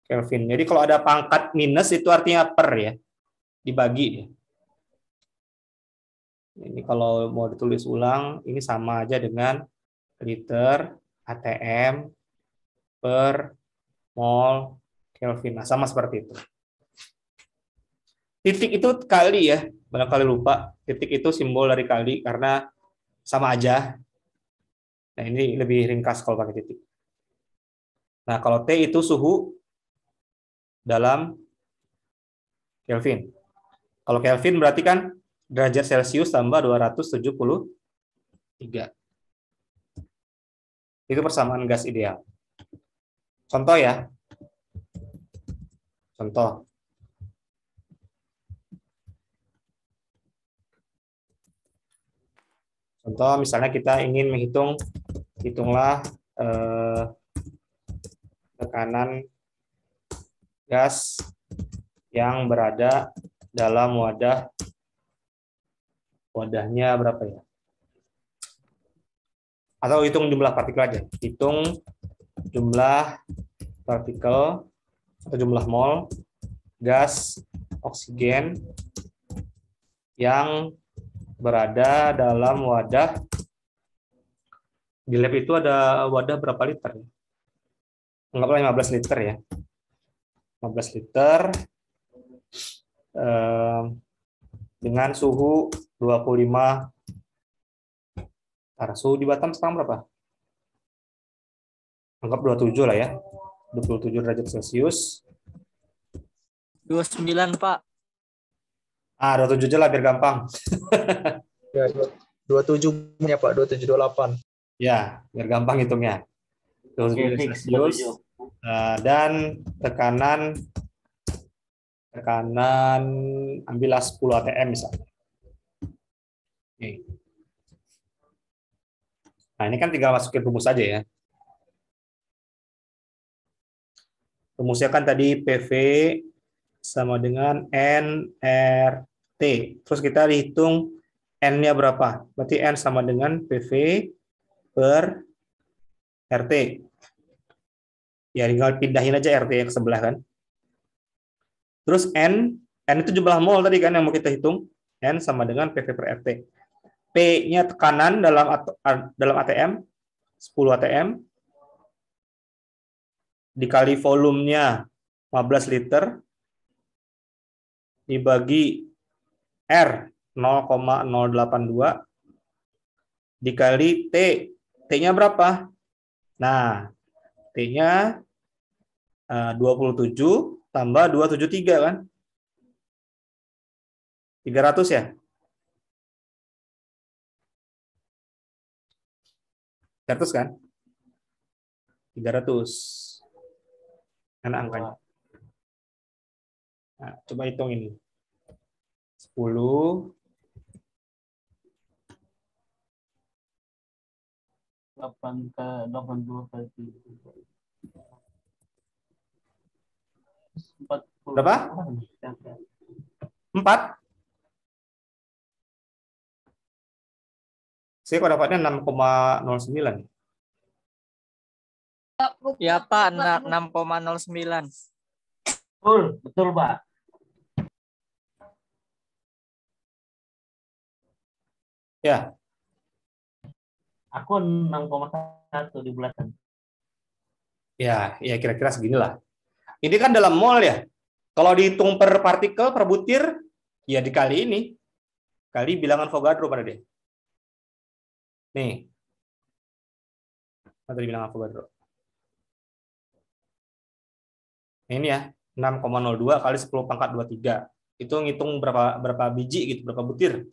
Kelvin. Jadi kalau ada pangkat minus itu artinya per ya, dibagi. Ini kalau mau ditulis ulang, ini sama aja dengan liter ATM per mol Kelvin. Nah, sama seperti itu. Titik itu kali ya, barangkali lupa. Titik itu simbol dari kali karena sama aja. Nah, ini lebih ringkas kalau pakai titik. Nah, kalau T itu suhu dalam Kelvin. Kalau Kelvin berarti kan derajat Celcius tambah 273. Itu persamaan gas ideal. Contoh ya. Contoh. Contoh misalnya kita ingin menghitung, hitunglah tekanan gas yang berada dalam wadahnya berapa ya? Atau hitung jumlah partikel aja. Hitung jumlah partikel atau jumlah mol gas oksigen yang berada dalam wadah. Di lab itu ada wadah berapa liter? Anggaplah 15 liter ya. 15 liter dengan suhu 25. Suhu di Batam sekarang berapa? Anggap 27 lah ya. 27 derajat Celcius. 29, Pak. 27 aja lah biar gampang. Ya, 27 ya Pak, 27, 28. Ya, biar gampang hitungnya. 27 Celcius. Dan tekanan ambillah 10 atm misalnya. Oke. Nah, ini kan tinggal masukin rumus aja ya. Rumusnya kan tadi PV sama dengan nRT. Terus kita dihitung N-nya berapa? Berarti N sama dengan PV per RT. Ya, tinggal pindahin aja RT yang ke sebelah kan. Terus N itu jumlah mol tadi kan yang mau kita hitung. N sama dengan PV per RT. P-nya tekanan dalam ATM, 10 ATM, dikali volumenya 15 liter, dibagi R 0,082, dikali T. T-nya berapa? Nah, T-nya 27 tambah 273 kan? 300 ya? 300 kan? 300. Mana angkanya? Nah, coba hitung ini. 10 82 kali 40. Berapa? 4. Saya kok dapatnya 6,09. Ya, Pak, 6,09. Betul, Pak. Ya. Aku 6,1 di bulanan. Ya kira-kira seginilah. Ini kan dalam mol ya. Kalau dihitung per partikel, per butir, ya dikali ini. Kali bilangan Avogadro pada deh. Nih. Apa tadi bilangan Avogadro? Ini ya, 6,02 kali 10 pangkat 23. Itu ngitung berapa biji gitu, berapa butir.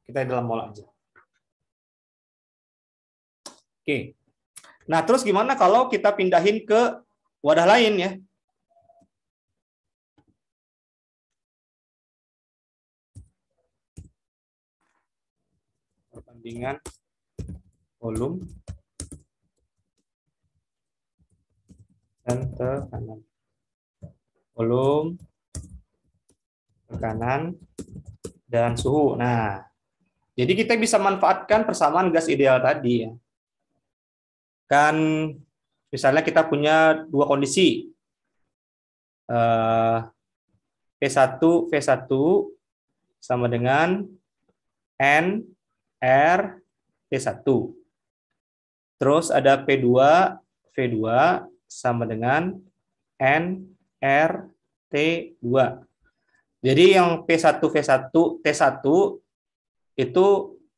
Kita di dalam mol aja. Oke. Nah, terus gimana kalau kita pindahin ke wadah lain ya? Perbandingan volume dan tekanan. Volume, tekanan, dan suhu. Nah, jadi kita bisa manfaatkan persamaan gas ideal tadi ya. Kan misalnya kita punya dua kondisi. P1 V1 sama dengan N R T1. Terus ada P2 V2 sama dengan N R T2. Jadi yang P1 V1 T1 itu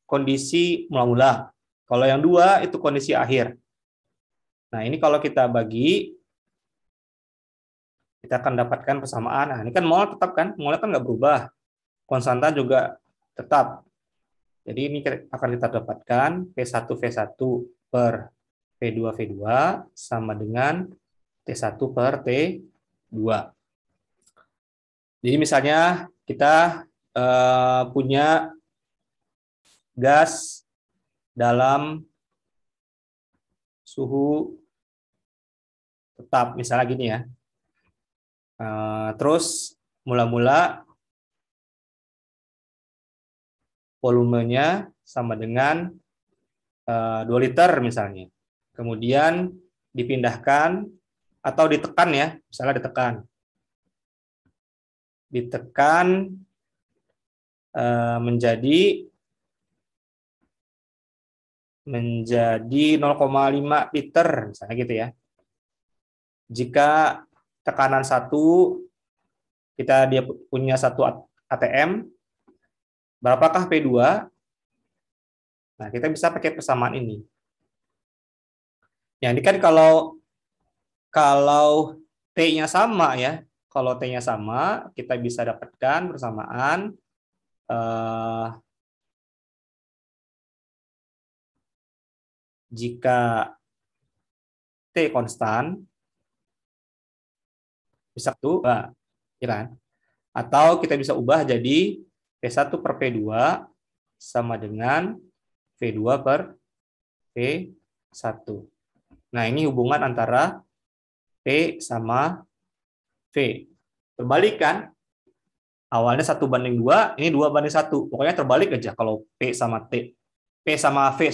kondisi mula-mula. Kalau yang dua itu kondisi akhir. Nah, ini kalau kita bagi, kita akan dapatkan persamaan. Nah, ini kan mol tetap kan? Molnya kan nggak berubah. Konstanta juga tetap. Jadi ini akan kita dapatkan P1 V1 per P2 V2 sama dengan T1 per T2. Jadi misalnya kita punya gas dalam suhu tetap, misalnya gini ya. Terus mula-mula volumenya sama dengan 2 liter misalnya. Kemudian dipindahkan atau ditekan ya, misalnya ditekan menjadi 0,5 liter misalnya gitu ya. Jika tekanan 1 dia punya 1 atm, berapakah P2? Nah, kita bisa pakai persamaan ini. Ya, ini kan kalau T-nya sama ya. Kalau T-nya sama, kita bisa dapatkan persamaan jika T konstan bisa tuh, ya kan? Atau kita bisa ubah jadi P1 per P2 sama dengan V2 per P1. Nah, ini hubungan antara P sama V. Terbalik kan? Awalnya 1:2, ini 2:1. Pokoknya terbalik aja kalau P sama V, P sama V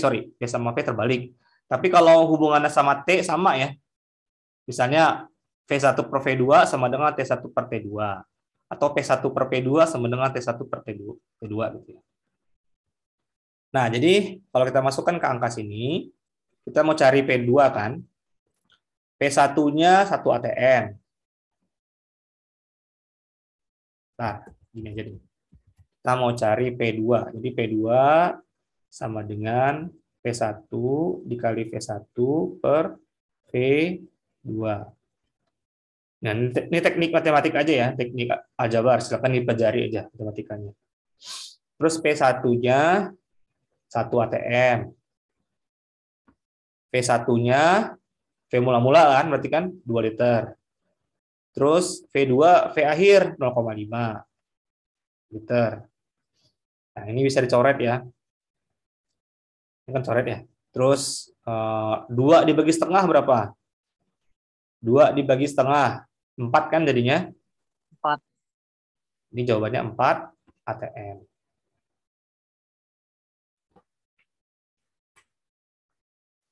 terbalik. Tapi kalau hubungannya sama T sama ya. Misalnya V1 per V2 sama dengan T1 per T2. Atau P1 per P2 sama dengan T1 per T2 gitu ya. Nah, jadi kalau kita masukkan ke angka sini, kita mau cari P2 kan. P1-nya 1 atm. Nah, gini aja nih. Kita mau cari P2. Jadi P2 sama dengan P1 dikali V1 per V2. Nah, ini teknik matematik aja ya, teknik aljabar. Silakan dipelajari aja matematikanya. Terus P1-nya 1 atm. V1-nya V mula-mula kan, berarti kan 2 liter. Terus V2, V akhir 0,5 liter. Nah, ini bisa dicoret ya. Ini kan coret ya. Terus 2 dibagi setengah berapa? 2 dibagi setengah. 4 kan jadinya? 4. Ini jawabannya 4 atm.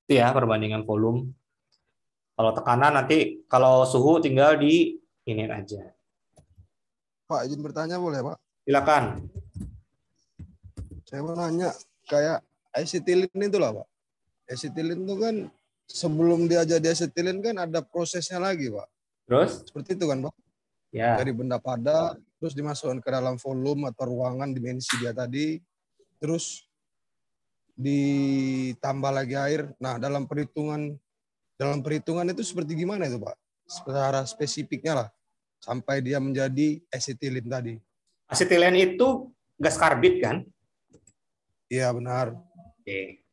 Itu ya perbandingan volume. Kalau tekanan nanti, kalau suhu tinggal di ini aja. Pak, izin bertanya boleh, Pak? Silakan. Saya mau nanya, kayak asetilin itu lah, Pak. Asetilin itu kan sebelum dia jadi asetilin kan ada prosesnya lagi, Pak. Terus? Seperti itu kan, Pak? Ya. Dari benda padat, terus dimasukkan ke dalam volume atau ruangan dimensi dia tadi, terus ditambah lagi air. Nah, dalam perhitungan itu seperti gimana itu, Pak? Secara spesifiknya lah, sampai dia menjadi asetilin tadi. Asetilen itu gas karbit kan? Iya, benar. Oke.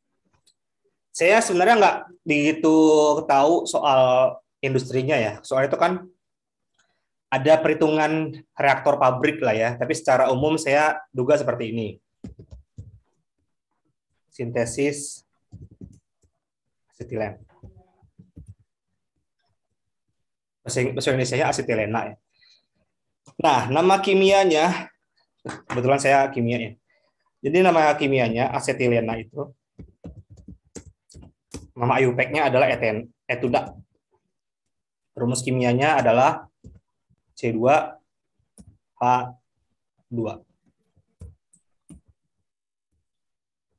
Saya sebenarnya nggak begitu tahu soal industrinya ya. Soal itu kan ada perhitungan reaktor pabrik lah ya. Tapi secara umum saya duga seperti ini. Sintesis asetilen. Bahasa Indonesia-nya asetilena ya. Nah, nama kimianya Kebetulan saya kimia ya. Jadi nama kimianya asetilena itu, nama IUPAC-nya adalah etuda. Rumus kimianya adalah C2H2.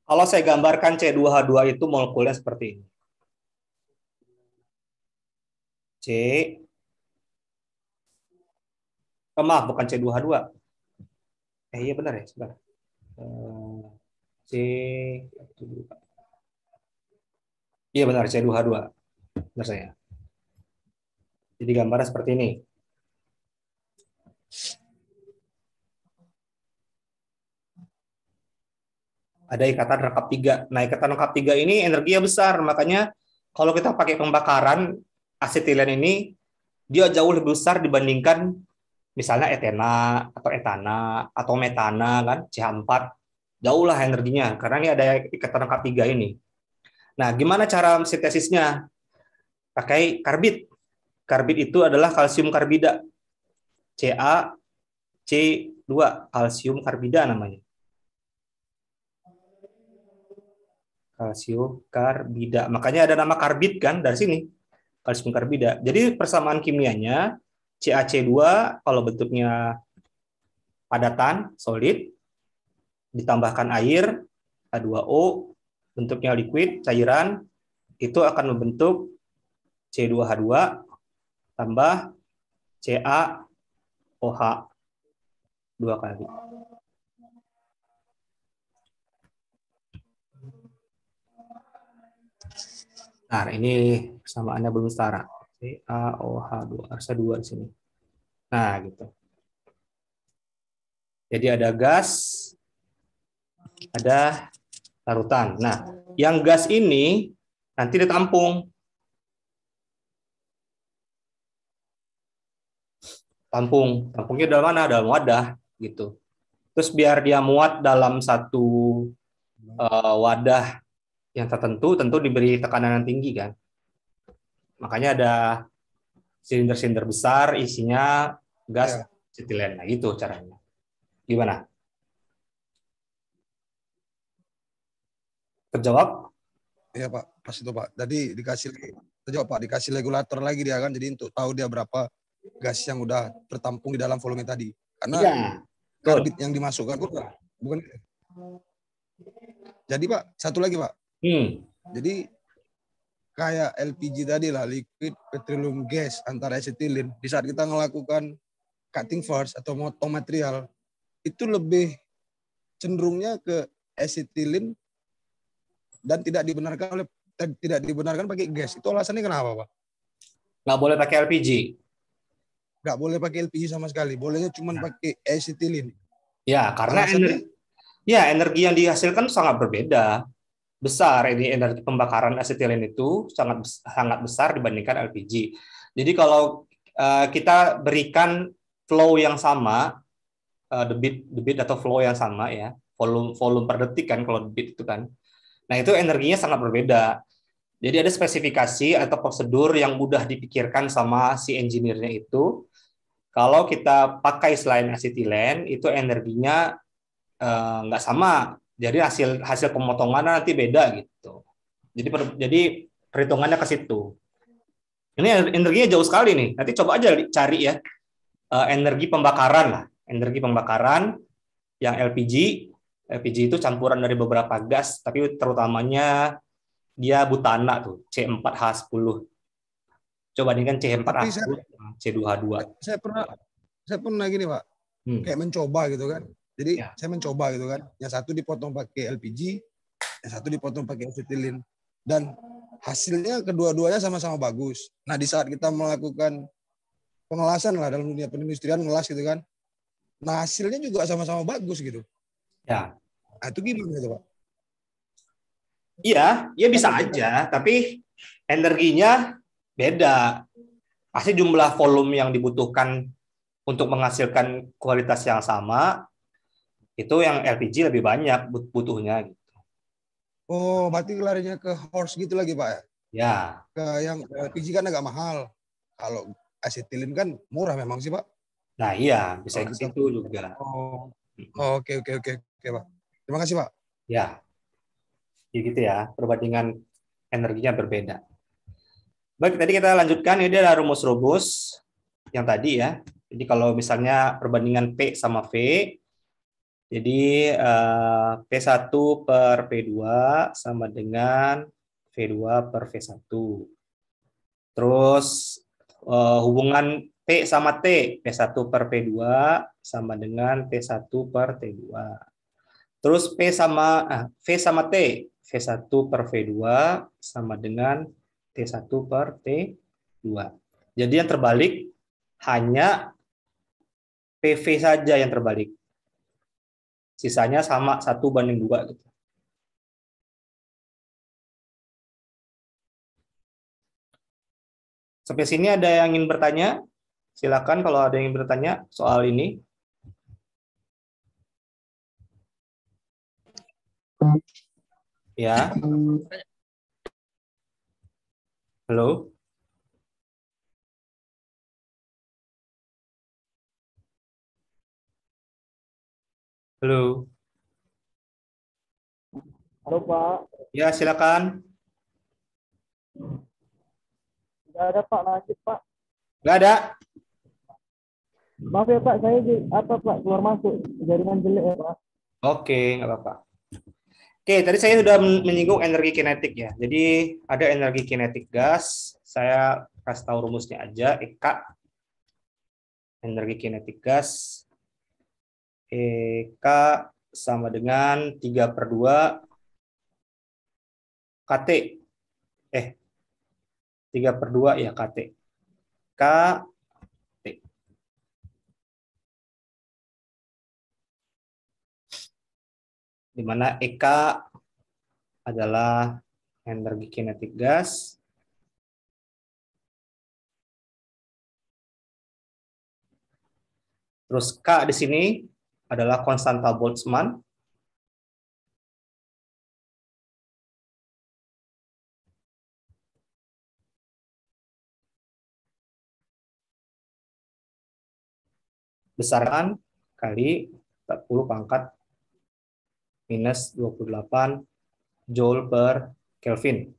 Kalau saya gambarkan C2H2 itu molekulnya seperti ini. Maaf, bukan C2H2. Iya benar ya, sebentar. Iya benar, C2H2. Benar saya. Jadi gambarnya seperti ini. Ada ikatan rangkap 3. Nah, ikatan rangkap 3 ini energinya besar, makanya kalau kita pakai pembakaran asetilen ini, dia jauh lebih besar dibandingkan misalnya etena, atau etana, atau metana, kan, CH4. Jauh lah energinya, karena ini ada ikatan rangkap 3 ini. Nah, gimana cara sintesisnya? Pakai karbid. Karbid itu adalah kalsium karbida. CaC2, kalsium karbida namanya. Kalsium karbida. Makanya ada nama karbid kan dari sini. Kalsium karbida. Jadi persamaan kimianya CaC2 kalau bentuknya padatan, solid, ditambahkan air, H2O, bentuknya liquid, cairan, itu akan membentuk C2H2 tambah CaOH 2 kali. Nah, ini persamaannya belum setara. CaOH2, harusnya 2 di sini. Nah, gitu. Jadi ada gas, ada larutan. Nah, yang gas ini nanti ditampung. Tampungnya dalam mana? Dalam wadah, gitu. Terus biar dia muat dalam satu wadah yang tertentu, tentu diberi tekanan yang tinggi kan. Makanya ada silinder-silinder besar isinya gas asetilen. Nah, gitu caranya. Gimana? Terjawab? Iya Pak, pas itu Pak. Tadi terjawab Pak, dikasih regulator lagi dia kan, jadi untuk tahu dia berapa gas yang udah tertampung di dalam volume tadi. Karena Iya, karbit yang dimasukkan bukan. Jadi Pak, satu lagi Pak. Jadi kayak LPG tadi lah, liquid petroleum gas antara asetilin. Di saat kita melakukan cutting force atau motong material, itu lebih cenderungnya ke asetilin dan tidak dibenarkan pakai gas. Itu alasannya kenapa Pak? Nggak boleh pakai LPG. Nggak boleh pakai LPG sama sekali. Bolehnya cuma pakai asetilin. Ya, karena energi yang dihasilkan sangat berbeda. Besar ini energi pembakaran asetilen itu sangat besar dibandingkan LPG. Jadi kalau kita berikan flow yang sama, debit atau flow yang sama ya, volume per detik kan kalau debit itu kan. Nah, itu energinya sangat berbeda. Jadi ada spesifikasi atau prosedur yang mudah dipikirkan sama si engineer-nya itu. Kalau kita pakai selain asetilen, itu energinya nggak sama. Jadi hasil pemotongan nanti beda gitu. Jadi perhitungannya ke situ. Ini energinya jauh sekali nih. Nanti coba aja cari ya energi pembakaran lah. Energi pembakaran yang LPG. LPG itu campuran dari beberapa gas, tapi terutamanya dia butana tuh, C4H10. Coba bandingkan C4H10, C2H2. Saya pernah gini Pak, kayak mencoba gitu kan. Jadi saya mencoba gitu kan. Yang satu dipotong pakai LPG, yang satu dipotong pakai asetilin. Dan hasilnya kedua-duanya sama-sama bagus. Nah, di saat kita melakukan pengelasan lah dalam dunia perindustrian, ngelas gitu kan. Nah, hasilnya juga sama-sama bagus gitu. Ya. Nah, itu gimana itu Pak? Iya, ya bisa aja, tapi energinya beda. Pasti jumlah volume yang dibutuhkan untuk menghasilkan kualitas yang sama, itu yang LPG lebih banyak butuhnya. Gitu. Oh, berarti larinya ke horse gitu lagi Pak? Ya. Ke yang LPG kan agak mahal. Kalau asetilin kan murah memang sih Pak. Nah iya, bisa ke situ juga. Oh. Oh, oke, Pak. Terima kasih, Pak. Ya, gitu ya. Perbandingan energinya berbeda. Baik, tadi kita lanjutkan. Ini adalah rumus-rumus yang tadi ya. Jadi kalau misalnya perbandingan P sama V, jadi P1 per P2 sama dengan V2 per V1. Terus hubungan P sama T, P1 per P2 sama dengan T1 per T2. Terus V sama T, V1 per V2 sama dengan T1 per T2. Jadi yang terbalik hanya PV saja yang terbalik. Sisanya sama 1:2 gitu. Sampai sini ada yang ingin bertanya? Silakan kalau ada yang ingin bertanya soal ini. Ya. Halo. Halo. Halo Pak, Ya, silakan. tidak ada Pak, nasib Pak. Nggak ada? Maaf ya Pak, saya Pak keluar masuk jaringan jelek ya Pak. Oke, nggak apa-apa. Oke, tadi saya sudah menyinggung energi kinetik ya. Jadi ada energi kinetik gas. Saya kasih tahu rumusnya aja. EK, energi kinetik gas. EK sama dengan 3/2 KT. 3/2 ya KT. KT. Di mana EK adalah energi kinetik gas. Terus K di sini adalah konstanta Boltzmann. Besarkan kali 40 pangkat minus 28 Joule per Kelvin.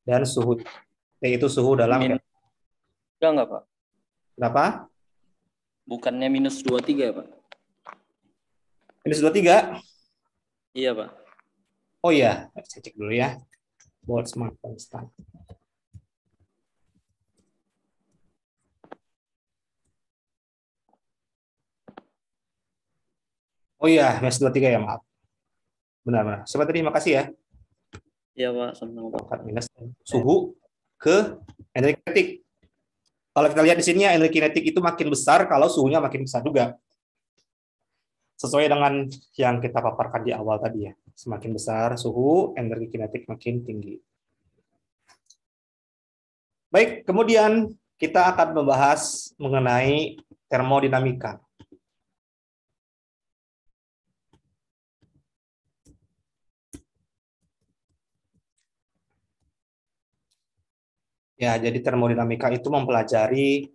Dan suhu T itu suhu dalam Kelvin. Enggak, Pak? Kenapa? Bukannya minus 23 ya, Pak? Minus 23? Iya, Pak. Oh iya, saya cek dulu ya. Boltzmann constant. Oh iya, minus 23 ya, maaf. Benar-benar. Coba tadi, makasih ya. Iya, Pak. Sama-sama, Pak. Pangkat minus suhu ke energi kinetik. Kalau kita lihat di sini ya, energi kinetik itu makin besar kalau suhunya makin besar juga. Sesuai dengan yang kita paparkan di awal tadi ya. Semakin besar suhu, energi kinetik makin tinggi. Baik, kemudian kita akan membahas mengenai termodinamika. Ya, jadi termodinamika itu mempelajari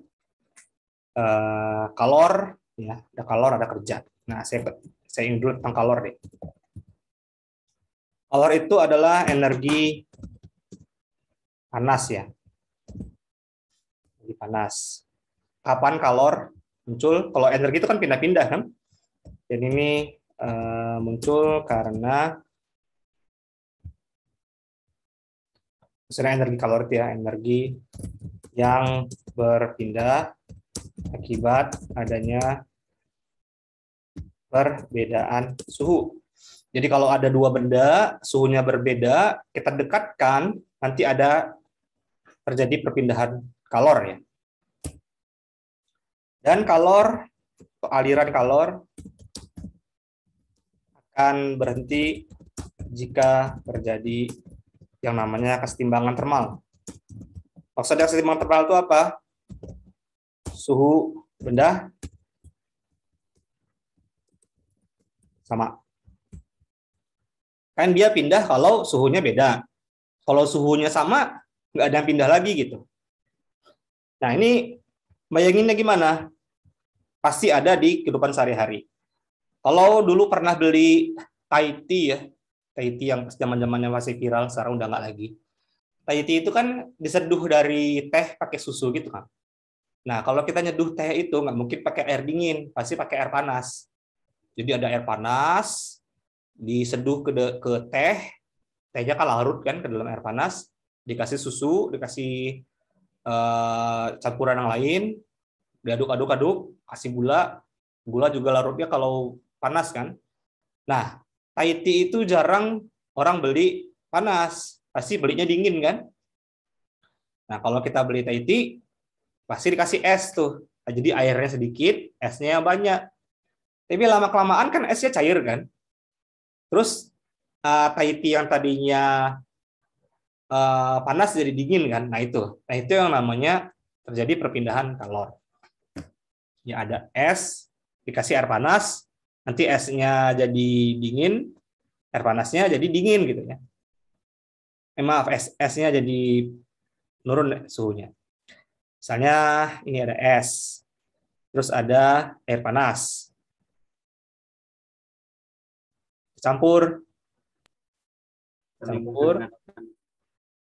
kalor, ya, ada kalor, ada kerja. Nah, saya ingin dulu tentang kalor deh. Kalor itu adalah energi panas ya, energi panas. Kapan kalor muncul? Kalau energi itu kan pindah-pindah kan. Dan ini muncul karena misalnya energi kalor itu ya, energi yang berpindah akibat adanya perbedaan suhu. Jadi kalau ada dua benda, suhunya berbeda, kita dekatkan, nanti ada terjadi perpindahan kalor ya. Dan kalor, aliran kalor akan berhenti jika terjadi yang namanya kesetimbangan termal. Maksudnya kesetimbangan termal itu apa? Suhu benda sama. Kan dia pindah kalau suhunya beda. Kalau suhunya sama, nggak ada yang pindah lagi gitu. Nah ini bayanginnya gimana? Pasti ada di kehidupan sehari-hari. Kalau dulu pernah beli Thai tea ya, Thai tea yang zaman-zamannya masih viral, sekarang udah nggak lagi. Thai tea itu kan diseduh dari teh pakai susu gitu kan. Nah, kalau kita nyeduh teh itu nggak mungkin pakai air dingin, pasti pakai air panas. Jadi ada air panas, diseduh ke teh, tehnya kan larut kan ke dalam air panas, dikasih susu, dikasih campuran yang lain, diaduk-aduk-aduk, kasih gula, gula juga larutnya kalau panas kan. Nah, Thai tea itu jarang orang beli panas, pasti belinya dingin kan. Nah, kalau kita beli Thai tea, pasti dikasih es tuh. Nah, jadi airnya sedikit, esnya yang banyak. Tapi lama-kelamaan kan esnya cair kan. Terus Thai tea yang tadinya panas jadi dingin kan. Nah itu yang namanya terjadi perpindahan kalor. Ya ada es, dikasih air panas, nanti esnya jadi dingin, air panasnya jadi dingin gitu ya. Maaf, esnya jadi nurun suhunya. Misalnya ini ada es, terus ada air panas. Campur.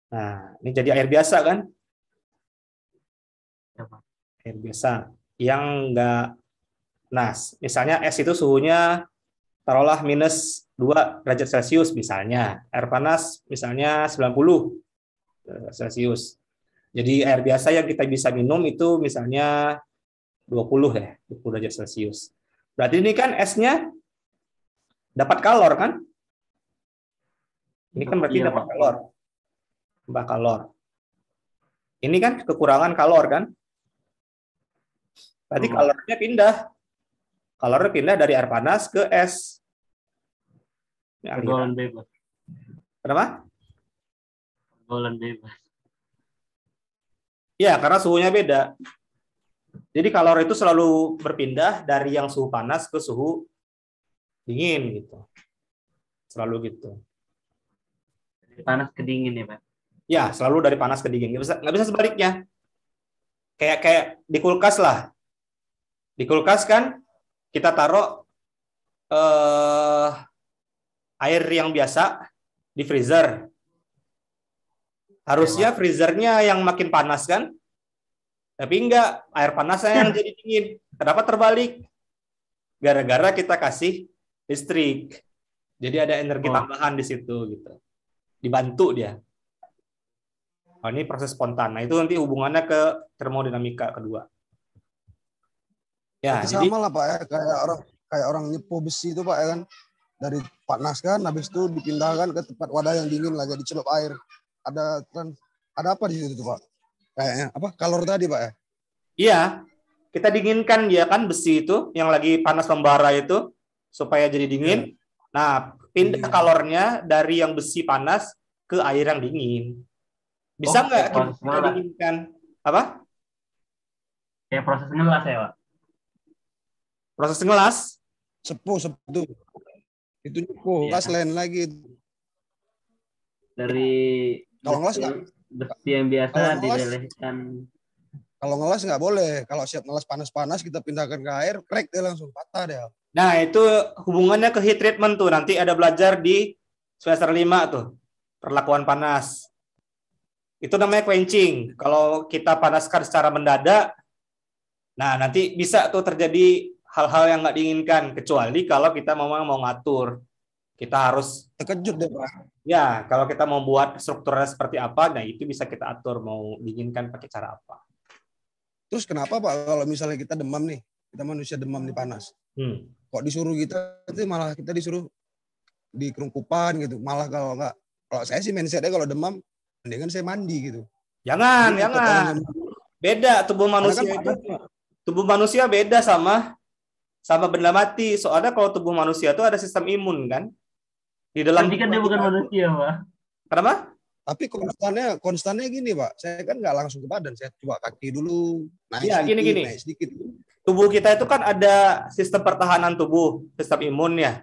Nah, ini jadi air biasa kan? Air biasa yang enggak. Nah, misalnya es itu suhunya taruhlah minus 2 derajat Celcius misalnya. Air panas misalnya 90 derajat Celcius. Jadi air biasa yang kita bisa minum itu misalnya 20 derajat Celcius. Berarti ini kan esnya dapat kalor kan? Ini kan berarti dapat kalor. Tambah kalor. Ini kan kekurangan kalor kan? Berarti kalornya pindah. Kalornya pindah dari air panas ke es. Pergaulan bebas. Kenapa? Pergaulan bebas. Ya, karena suhunya beda. Jadi kalor itu selalu berpindah dari yang suhu panas ke suhu dingin gitu. Selalu gitu. Dari panas ke dingin ya, Pak? Ya, selalu dari panas ke dingin. Nggak bisa sebaliknya. Kayak di kulkas lah. Di kulkas kan kita taruh air yang biasa di freezer. Harusnya freezernya yang makin panas kan? Tapi enggak, air panasnya yang jadi dingin. Kenapa terbalik? Gara-gara kita kasih listrik. Jadi ada energi tambahan di situ gitu. Dibantu dia. Nah, ini proses spontan. Nah, itu nanti hubungannya ke termodinamika kedua. Ya, jadi jadi sama lah Pak ya, kayak orang nyepo besi itu Pak ya kan. Dari panas kan, habis itu dipindahkan ke tempat wadah yang dingin lah, jadi celup air. Ada apa di situ Pak? Kayaknya apa? Kalor tadi Pak ya? Iya, kita dinginkan dia kan besi itu yang lagi panas membara itu supaya jadi dingin. Nah, pindah kalornya dari yang besi panas ke air yang dingin. Bisa nggak kita dinginkan? Apa? Kayak proses ngelas ya, Pak? Proses ngelas? Sepuh. Itu nyepuh, ngelas lain lagi. Dari kalau ngelas nggak? Besi yang biasa dilelehkan. Kalau ngelas nggak boleh. Kalau siap ngelas panas-panas kita pindahkan ke air, crack dia langsung patah dia. Nah, itu hubungannya ke heat treatment tuh. Nanti ada belajar di semester 5 tuh. Perlakuan panas. Itu namanya quenching. Kalau kita panaskan secara mendadak, nah nanti bisa tuh terjadi hal-hal yang nggak diinginkan. Kecuali kalau kita mau ngatur. Kita harus terkejut deh Pak. Ya, kalau kita mau buat strukturnya seperti apa, nah itu bisa kita atur mau diinginkan pakai cara apa. Terus kenapa Pak kalau misalnya kita demam nih, kita manusia demam di panas, kok disuruh kita itu malah kita disuruh di kerungkupan gitu, malah kalau saya sih mindsetnya kalau demam, mendingan saya mandi gitu. Jangan. Beda tubuh manusia kan itu. Tubuh manusia beda sama benda mati. Soalnya kalau tubuh manusia itu ada sistem imun kan. Di dalam kan dia bukan manusia, Pak. Kenapa? Tapi konstannya gini, Pak. Saya kan nggak langsung ke badan, saya coba kaki dulu, naik sedikit. Tubuh kita itu kan ada sistem pertahanan tubuh, sistem imun ya.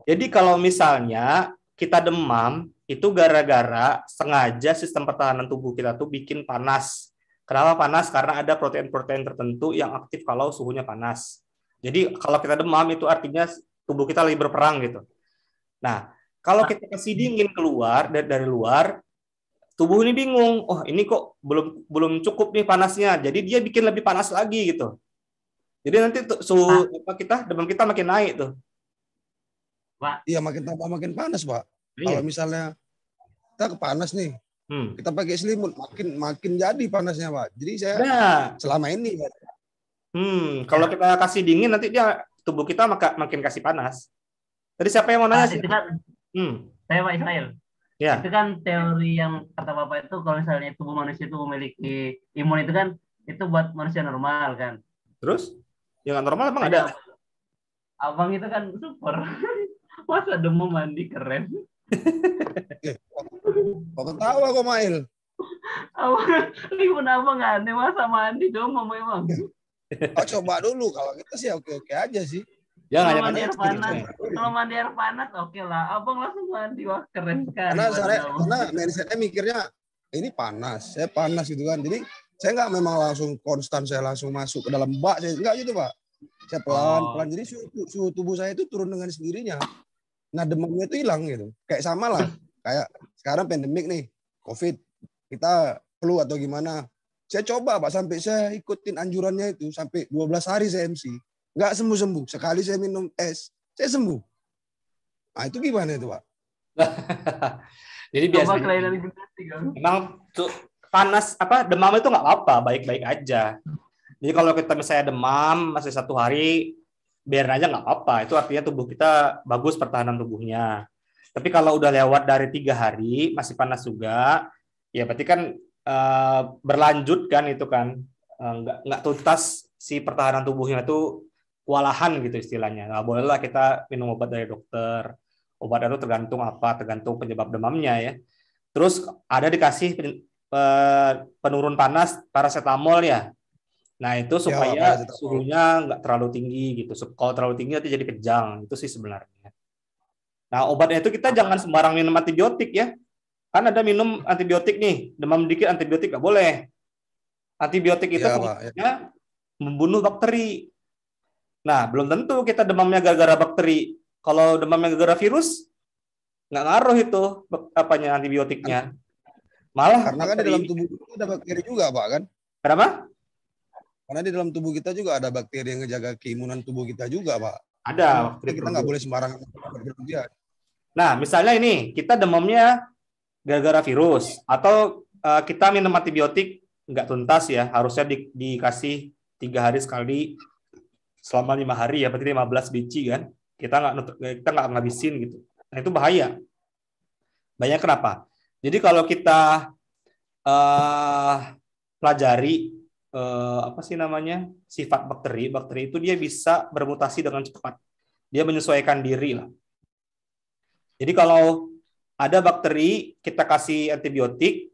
Jadi kalau misalnya kita demam, itu gara-gara sengaja sistem pertahanan tubuh kita tuh bikin panas. Kenapa panas? Karena ada protein-protein tertentu yang aktif kalau suhunya panas. Jadi kalau kita demam itu artinya tubuh kita lagi berperang gitu. Nah, kalau kita kasih dingin keluar dari luar, tubuh ini bingung. Oh, ini kok belum cukup nih panasnya. Jadi dia bikin lebih panas lagi gitu. Jadi nanti suhu demam kita makin naik tuh. Pak. Iya, makin tambah makin panas, Pak. Iya. Kalau misalnya kita kepanas nih, kita pakai selimut, makin jadi panasnya, Pak. Jadi saya selama ini, kalau kita kasih dingin nanti dia tubuh kita makin kasih panas. Tadi siapa yang mau nanya sih? Itu kan, saya Pak Ismail. Ya. Itu kan teori yang kata Bapak itu kalau misalnya tubuh manusia itu memiliki imun itu kan itu buat manusia normal kan. Terus yang normal emang ada? Abang itu kan super. Masa demam mandi keren. Kok ketawa kok Mail? Abang nggak aneh masa mandi demam memang. Oh, coba dulu, kalau kita sih oke aja sih. Kalau mandi air panas oke lah. Abang langsung mandi, wah keren sekali. Karena mindsetnya mikirnya ini panas, saya panas gitu kan. Jadi saya nggak memang langsung konstan, saya langsung masuk ke dalam bak, saya nggak gitu Pak. Saya pelan-pelan, jadi suhu tubuh saya itu turun dengan sendirinya. Nah demamnya itu hilang gitu. Kayak sama lah, kayak sekarang pandemik nih, COVID, kita flu atau gimana. Saya coba Pak, sampai saya ikutin anjurannya itu, sampai 12 hari saya MC. Nggak sembuh-sembuh. Sekali saya minum es, saya sembuh. Nah itu gimana itu Pak? Jadi biasanya memang panas demam itu nggak apa-apa, baik-baik aja. Jadi kalau kita misalnya demam masih 1 hari, biarin aja nggak apa-apa. Itu artinya tubuh kita bagus pertahanan tubuhnya. Tapi kalau udah lewat dari 3 hari masih panas juga, ya berarti kan berlanjut kan itu kan nggak tuntas si pertahanan tubuhnya itu kewalahan gitu istilahnya. Nah, bolehlah kita minum obat dari dokter. Obat itu tergantung penyebab demamnya ya. Terus ada dikasih penurun panas paracetamol ya. Nah itu supaya suhunya nggak terlalu tinggi gitu. Kalau terlalu tinggi nanti jadi kejang. Itu sih sebenarnya. Nah obatnya itu kita jangan sembarang minum antibiotik ya. Kan ada minum antibiotik nih, demam dikit antibiotik nggak boleh. Antibiotik itu fungsinya membunuh bakteri. Nah belum tentu kita demamnya gara-gara bakteri. Kalau demamnya gara-gara virus, nggak ngaruh itu antibiotiknya. Malah karena kan di dalam tubuh kita ada bakteri juga Pak kan? Kenapa? Karena di dalam tubuh kita juga ada bakteri yang ngejaga keimunan tubuh kita juga, Pak. Ada. Kita nggak boleh sembarangan berlebihan. Nah, misalnya ini, kita demamnya gara-gara virus, atau kita minum antibiotik nggak tuntas ya, harusnya dikasih 3 hari sekali selama 5 hari ya, berarti 15 biji kan. Kita nggak ngabisin gitu. Nah, itu bahaya. Bahaya kenapa? Jadi kalau kita pelajari sifat bakteri itu dia bisa bermutasi dengan cepat. Dia menyesuaikan diri lah. Jadi kalau ada bakteri kita kasih antibiotik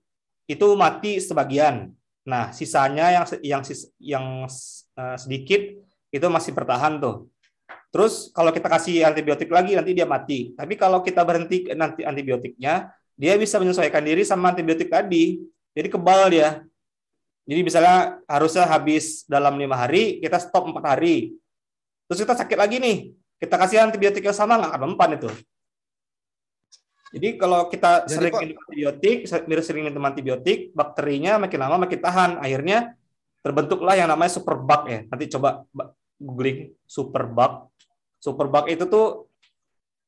itu mati sebagian. Nah, sisanya yang sedikit itu masih bertahan tuh. Terus kalau kita kasih antibiotik lagi nanti dia mati. Tapi kalau kita berhenti nanti antibiotiknya, dia bisa menyesuaikan diri sama antibiotik tadi. Jadi kebal dia. Jadi misalnya harusnya habis dalam 5 hari, kita stop 4 hari. Terus kita sakit lagi nih, kita kasih antibiotik yang sama nggak akan mempan itu. Jadi kalau kita sering minum antibiotik, bakterinya makin lama makin tahan. Akhirnya terbentuklah yang namanya superbug ya. Nanti coba googling superbug. Superbug itu tuh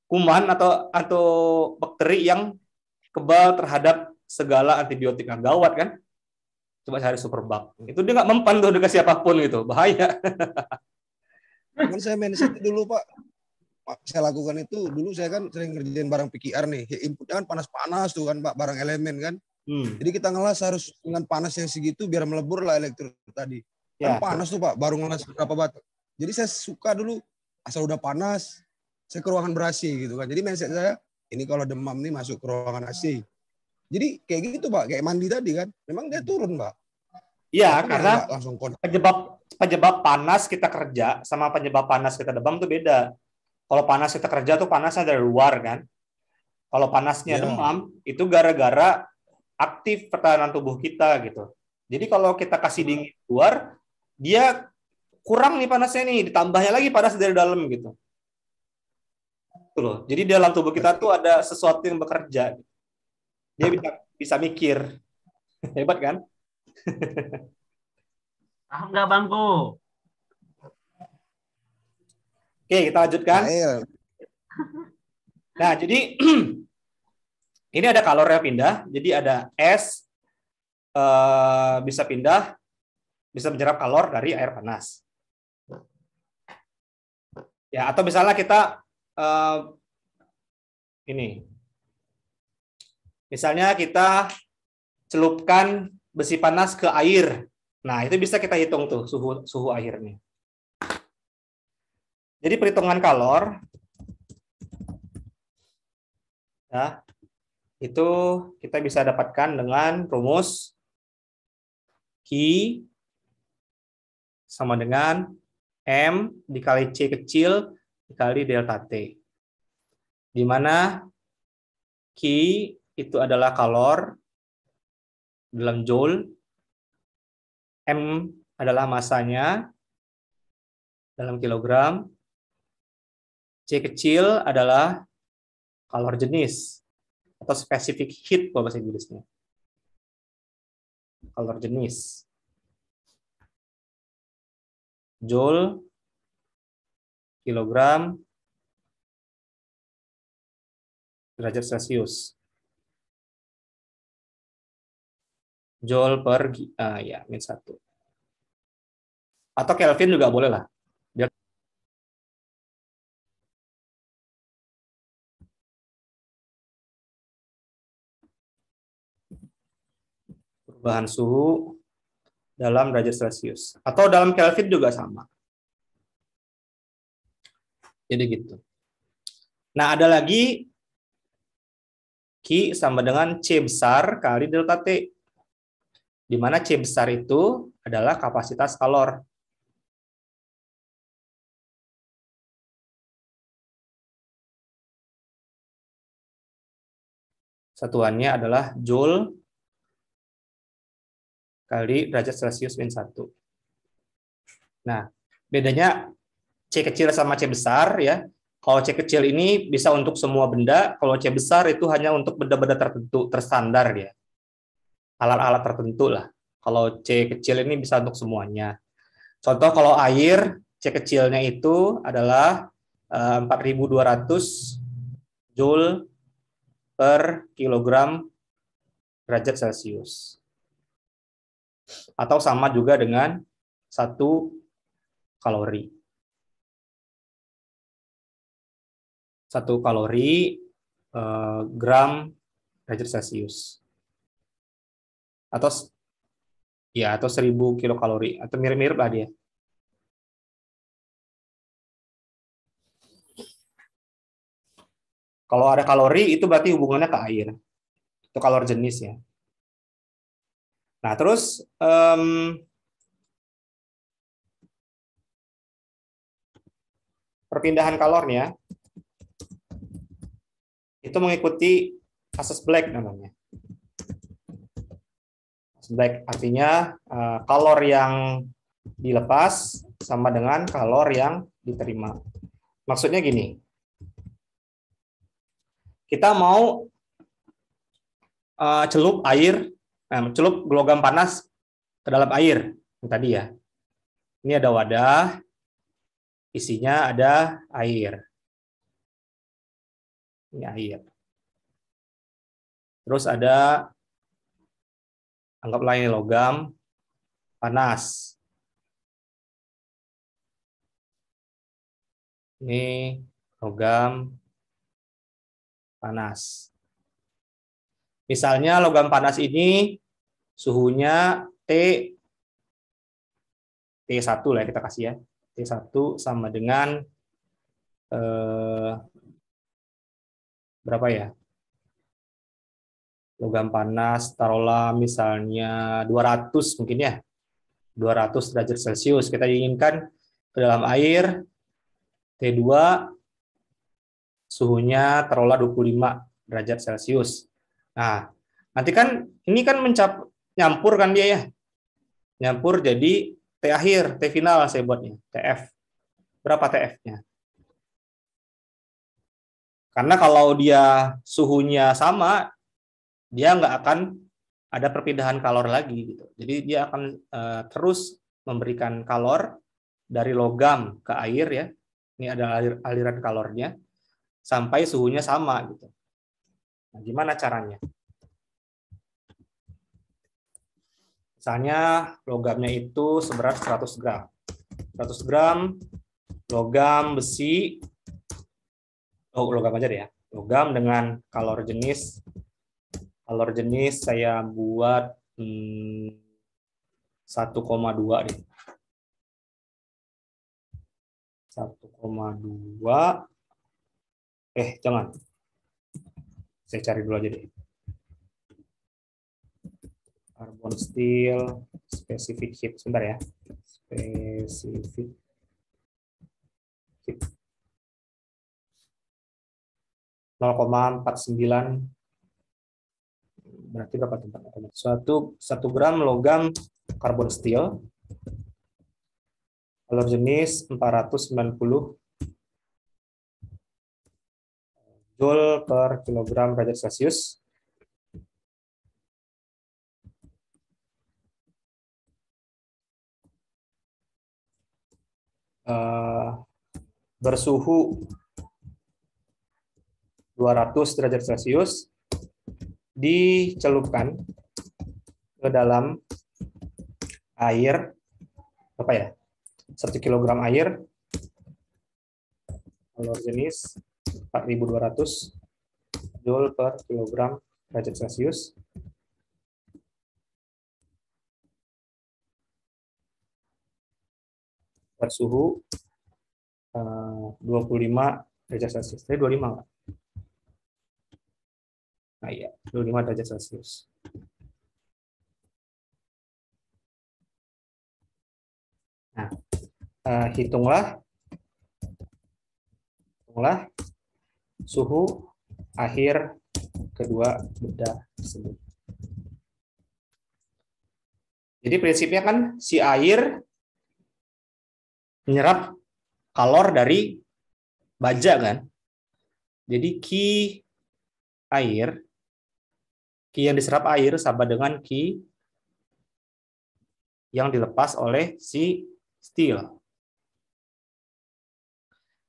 kuman atau bakteri yang kebal terhadap segala antibiotik. Nah, gawat kan? Coba cari superbug. Itu dia nggak mempan tuh dikasih apapun gitu. Bahaya. Kan saya mindset dulu Pak. Saya lakukan itu dulu, saya kan sering ngerjain barang PQR nih. Inputnya kan panas-panas tuh kan Pak, barang elemen kan. Jadi kita ngelas harus dengan panas yang segitu biar melebur lah elektrot tadi. Kan panas tuh Pak, baru ngelas berapa batuk. Jadi saya suka dulu asal udah panas, saya ke ruangan ber-AC gitu kan. Jadi mindset saya, ini kalau demam nih masuk ke ruangan AC. Jadi kayak gitu Pak, kayak mandi tadi kan. Memang dia turun Pak. Iya, karena penyebab panas kita kerja sama penyebab panas kita demam tuh beda. Kalau panas kita kerja tuh panasnya dari luar kan. Kalau panasnya demam itu gara-gara aktif pertahanan tubuh kita gitu. Jadi kalau kita kasih dingin luar, dia kurang nih panasnya nih, ditambahnya lagi panas dari dalam gitu. Tuh loh. Jadi dalam tubuh kita tuh ada sesuatu yang bekerja. Dia bisa mikir. Hebat kan? Paham nggak Bangku? Oke, kita lanjutkan. Nah, jadi ini ada kalor yang pindah. Jadi ada es bisa pindah, bisa menyerap kalor dari air panas. Ya, atau misalnya kita ini. Misalnya kita celupkan besi panas ke air. Nah, itu bisa kita hitung tuh suhu airnya. Jadi perhitungan kalor ya, itu kita bisa dapatkan dengan rumus Q sama dengan M dikali C kecil dikali delta T. Di mana Q itu adalah kalor dalam joule, M adalah masanya dalam kilogram, C kecil adalah kalor jenis atau specific heat kalau bahasa Inggrisnya. Kalor jenis. Joule, kilogram, derajat Celcius. Joule per ya, min 1. Atau Kelvin juga boleh lah. Perubahan suhu dalam derajat Celcius. Atau dalam Kelvin juga sama. Jadi gitu. Nah, ada lagi Q sama dengan C besar kali delta T. Di mana C besar itu adalah kapasitas kalor. Satuannya adalah joule kali derajat Celcius min 1. Nah, bedanya C kecil sama C besar ya. Kalau C kecil ini bisa untuk semua benda, kalau C besar itu hanya untuk benda-benda tertentu, terstandar ya. Alat-alat tertentu lah. Kalau C kecil ini bisa untuk semuanya. Contoh kalau air, C kecilnya itu adalah 4.200 joule per kilogram derajat Celcius. Atau sama juga dengan 1 kalori. 1 kalori gram derajat Celcius. Atau 1000 kilokalori atau mirip-mirip lah dia. Kalau ada kalori itu berarti hubungannya ke air. Itu kalor jenis ya. Nah, terus perpindahan kalornya itu mengikuti asas Black namanya. Asas Black artinya kalor yang dilepas sama dengan kalor yang diterima. Maksudnya gini, kita mau celup logam panas ke dalam air tadi ya. Ini ada wadah, isinya ada air. Ini air. Terus ada, anggaplah ini logam panas. Ini logam panas. Misalnya logam panas ini suhunya T1 lah kita kasih ya. T1 sama dengan berapa ya? Logam panas taruhlah misalnya 200 mungkin ya. 200 derajat Celcius. Kita inginkan ke dalam air T2 suhunya taruhlah 25 derajat Celcius. Nah, nanti kan ini kan nyampur kan dia ya. Nyampur jadi T akhir, T final saya buatnya, TF. Berapa TF-nya? Karena kalau dia suhunya sama, dia nggak akan ada perpindahan kalor lagi gitu. Jadi dia akan terus memberikan kalor dari logam ke air ya. Ini ada aliran kalornya sampai suhunya sama gitu. Nah, gimana caranya? Misalnya logamnya itu seberat 100 gram. 100 gram logam besi, logam aja deh ya. Logam dengan kalor jenis saya buat 1,2 deh. 1,2. Jangan. Saya cari dulu aja deh. Carbon steel specific heat. Sebentar ya. Specific heat. 0,49. Berarti berapa tempat? 1 gram logam karbon steel. Kalor jenis 490 Joule per kilogram derajat Celcius. Bersuhu 200 derajat Celcius, dicelupkan ke dalam air, apa ya, 1 kg air, kalor jenis 4.200 Joule per kilogram derajat Celcius. Bersuhu 25 derajat Celcius. Tadi 25 nggak? Nah iya, 25 derajat Celcius. Nah, hitunglah suhu akhir kedua benda tersebut. Jadi prinsipnya kan si air menyerap kalor dari baja kan. Jadi Q yang diserap air sama dengan Q yang dilepas oleh si steel.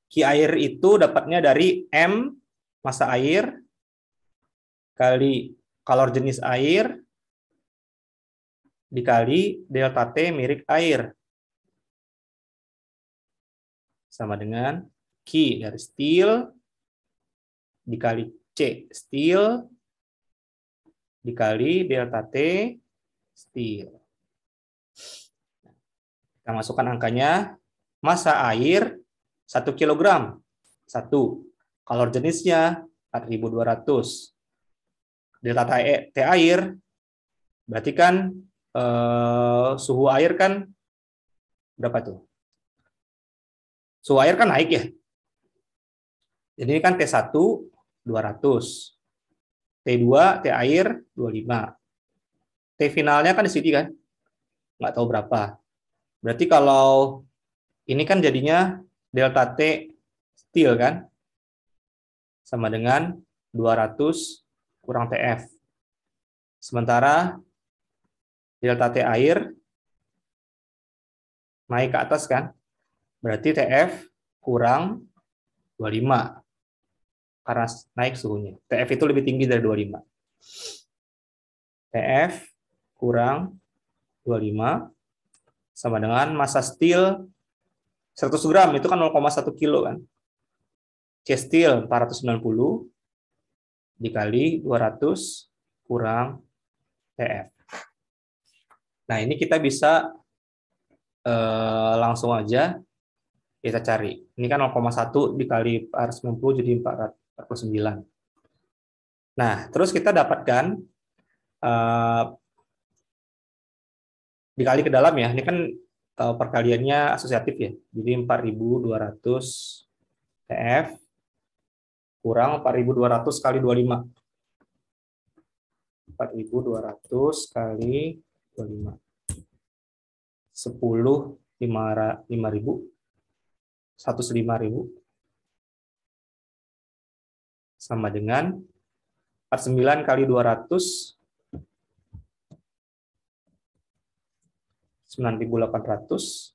Q air itu dapatnya dari M massa air kali kalor jenis air dikali delta T mirik air. Sama dengan Q dari steel dikali C steel dikali delta T steel. Kita masukkan angkanya. Massa air 1 kg. 1. Kalor jenisnya 4.200. Delta T air berarti kan suhu air kan berapa tuh? Suhu air kan naik ya. Jadi ini kan T1 200. T2 T air 25. T finalnya kan di sini kan. Nggak tahu berapa. Berarti kalau ini kan jadinya delta T steel kan sama dengan 200 kurang TF. Sementara delta T air naik ke atas kan. Berarti TF kurang 25 karena naik suhunya. TF itu lebih tinggi dari 25. TF kurang 25 sama dengan massa steel 100 gram itu kan 0,1 kilo kan. C steel 490 dikali 200 kurang TF. Nah, ini kita bisa langsung aja kita cari. Ini kan 0,1 dikali 490 jadi 449. Nah, terus kita dapatkan dikali ke dalam ya. Ini kan perkaliannya asosiatif ya. Jadi 4.200 TF kurang 4.200 kali 25. 4.200 kali 25. 105.000 sama dengan 49 kali 200 9.800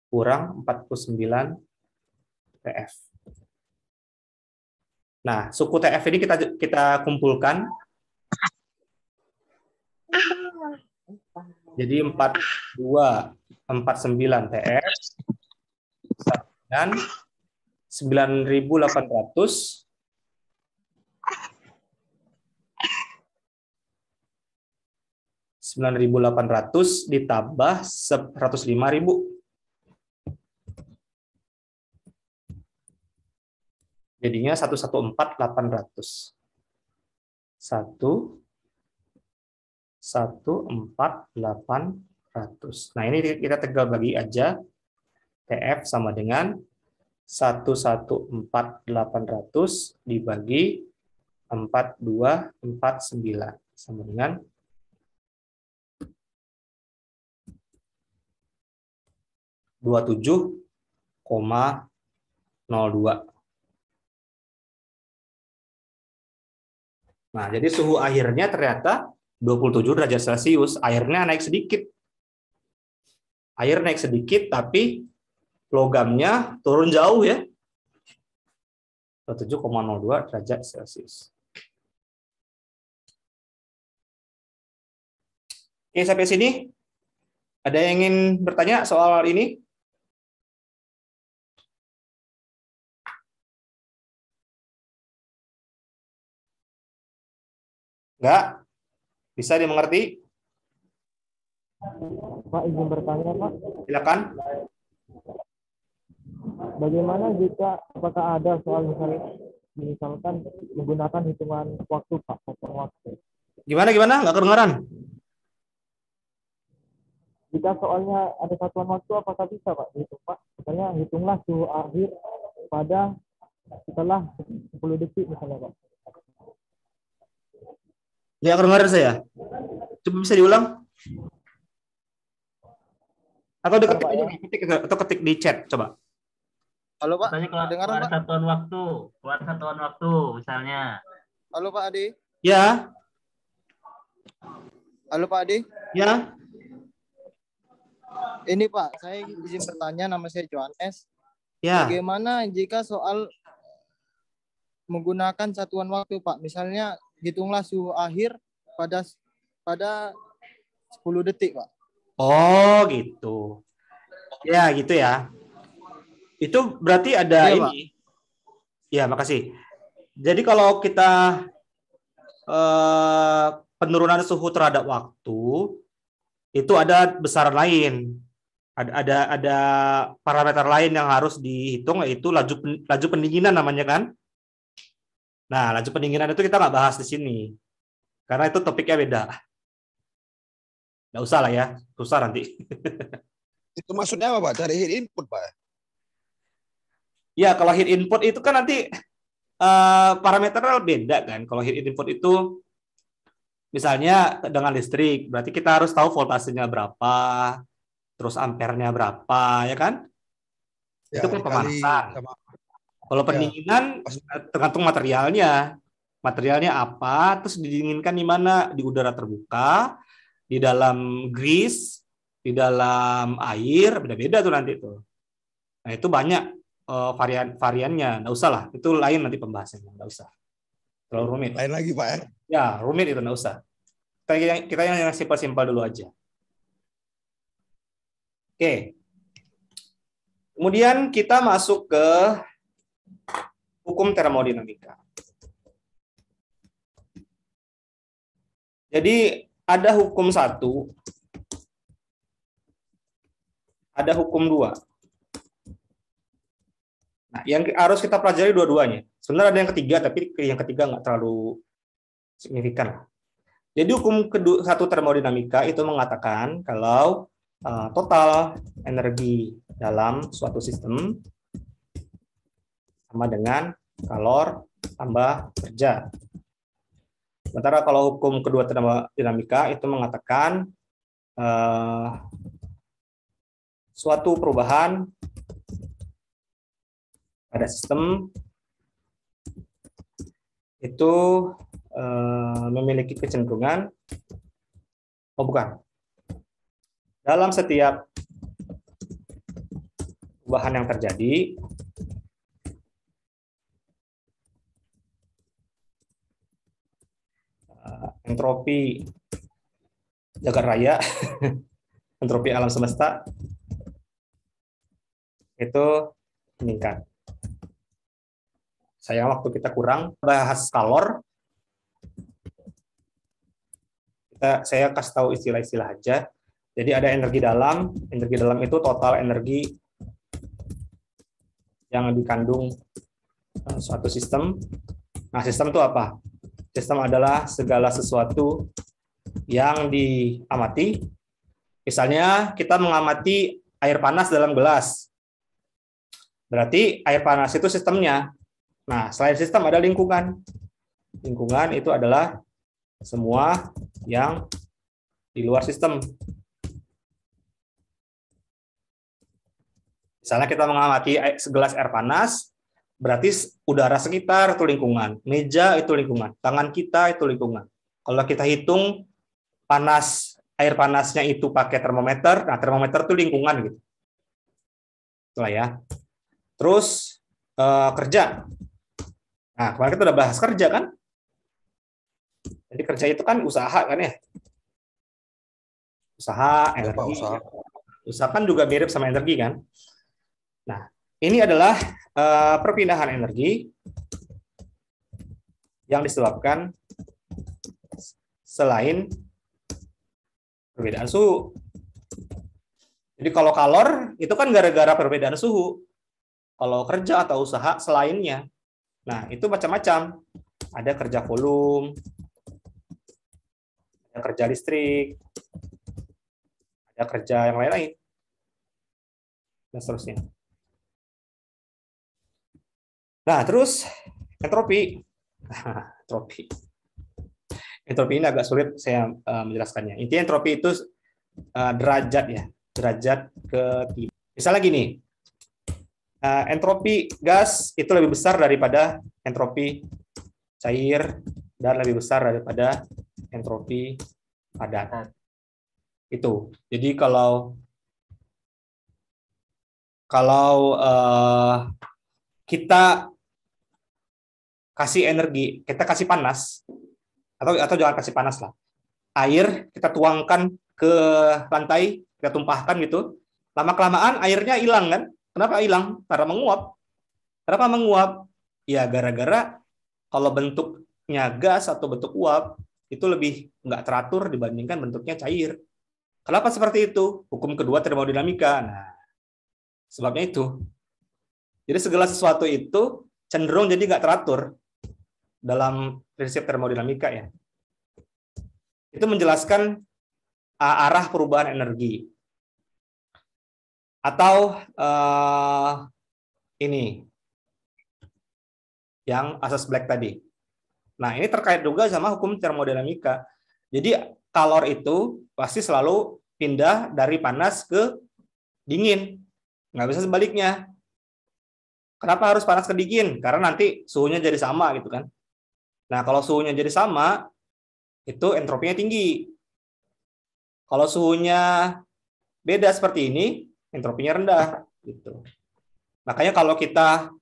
kurang 49 TF. Nah, suku TF ini kita kumpulkan. Jadi 4249 TF dan 9.800 ditambah 105.000. Jadinya 114.800. 114.800. Nah, ini kita tinggal bagi aja. TF sama dengan 114.800 dibagi 4249 sama dengan 27,02. Nah, jadi suhu akhirnya ternyata 27 derajat Celcius. Airnya naik sedikit. Air naik sedikit, tapi logamnya turun jauh ya. 27,02 derajat Celcius. Oke, sampai sini. Ada yang ingin bertanya soal ini? Enggak? Bisa dimengerti? Pak, izin bertanya, Pak. Silakan. Bagaimana jika apakah ada soal misalkan menggunakan hitungan waktu, Pak, potong waktu? Gimana? Nggak kedengaran? Jika soalnya ada satuan waktu, apakah bisa, Pak? Gitu, Pak. Misalnya hitunglah suhu akhir pada setelah 10 detik misalnya, Pak. Ya, kedengaran saya. Coba bisa diulang? Atau ketik di chat, coba. Halo Pak, Misalnya kalau dengar keluar Pak? satuan waktu misalnya. Halo Pak Adi. Ya. Halo Pak Adi. Ya. Ini Pak, saya izin bertanya, nama saya Johannes. Ya. Bagaimana jika soal menggunakan satuan waktu Pak? Misalnya hitunglah suhu akhir pada 10 detik Pak. Oh, gitu. Ya, gitu ya. Itu berarti ada Iya, ini. Ya, makasih. Jadi kalau kita penurunan suhu terhadap waktu, itu ada besaran lain. Ada parameter lain yang harus dihitung, yaitu laju pendinginan namanya kan. Nah, laju pendinginan itu kita nggak bahas di sini. Karena itu topiknya beda. Nggak usah lah ya, susah nanti. Itu maksudnya apa, Pak? Cari heat input, Pak? Ya, kalau heat input itu kan nanti parameternya beda kan. Kalau heat input itu misalnya dengan listrik, berarti kita harus tahu voltasenya berapa, terus ampernya berapa, ya kan? Ya, Itu kan pemanasan. Kalau pendinginan tergantung materialnya. Materialnya apa, terus didinginkan di mana? Di udara terbuka, di dalam grease, di dalam air, beda-beda tuh nanti tuh. Nah, itu banyak variannya. Nggak usah lah, itu lain nanti pembahasannya, nggak usah. Terlalu rumit. Lain lagi, Pak. Ya, rumit itu nggak usah. Kita yang simpel-simpel dulu aja. Oke. Kemudian kita masuk ke hukum termodinamika. Jadi ada hukum 1, ada hukum 2. Nah, yang harus kita pelajari dua-duanya. Sebenarnya ada yang ketiga, tapi yang ketiga nggak terlalu signifikan. Jadi hukum 1 termodinamika itu mengatakan kalau total energi dalam suatu sistem sama dengan kalor tambah kerja. Sementara kalau hukum kedua termodinamika itu mengatakan suatu perubahan pada sistem itu memiliki kecenderungan, dalam setiap perubahan yang terjadi, entropi jagat raya, entropi alam semesta itu meningkat. Sayang waktu kita kurang bahas skalor. Saya kasih tahu istilah-istilah aja. Jadi ada energi dalam. Energi dalam itu total energi yang dikandung suatu sistem. Nah, sistem itu apa? Sistem adalah segala sesuatu yang diamati. Misalnya kita mengamati air panas dalam gelas. Berarti air panas itu sistemnya. Nah, selain sistem ada lingkungan. Lingkungan itu adalah semua yang di luar sistem. Misalnya kita mengamati segelas air panas, berarti udara sekitar itu lingkungan, meja itu lingkungan, tangan kita itu lingkungan. Kalau kita hitung air panasnya itu pakai termometer, nah termometer itu lingkungan gitu. Itulah ya. Terus kerja. Nah, kemarin kita udah bahas kerja kan? Jadi kerja itu kan usaha kan ya? Usaha, energi. Usaha kan juga mirip sama energi kan? Nah, ini adalah perpindahan energi yang disebabkan selain perbedaan suhu. Jadi kalau kalor itu kan gara-gara perbedaan suhu. Kalau kerja atau usaha selainnya. Nah, itu macam-macam. Ada kerja volume, ada kerja listrik, ada kerja yang lain-lain, dan seterusnya. Nah, terus entropi. Entropi ini agak sulit saya menjelaskannya. Intinya entropi itu derajat ya, derajat ketiga. Misalnya gini, entropi gas itu lebih besar daripada entropi cair dan lebih besar daripada entropi padat. Itu. Jadi kalau kita kasih energi, kita kasih panas, atau jangan kasih panas lah. Air kita tuangkan ke lantai, kita tumpahkan gitu. Lama-kelamaan airnya hilang kan? Kenapa hilang? Karena menguap. Kenapa menguap? Ya gara-gara kalau bentuknya gas atau bentuk uap itu lebih nggak teratur dibandingkan bentuknya cair. Kenapa seperti itu? Hukum kedua termodinamika. Nah, sebabnya itu. Jadi segala sesuatu itu cenderung jadi nggak teratur dalam prinsip termodinamika ya. Itu menjelaskan arah perubahan energi. Atau ini yang asas Black tadi. Nah, ini terkait juga sama hukum termodinamika. Jadi kalor itu pasti selalu pindah dari panas ke dingin. Nggak bisa sebaliknya. Kenapa harus panas ke dingin? Karena nanti suhunya jadi sama gitu kan. Nah, kalau suhunya jadi sama, itu entropinya tinggi. Kalau suhunya beda seperti ini, entropinya rendah gitu. Makanya kalau kita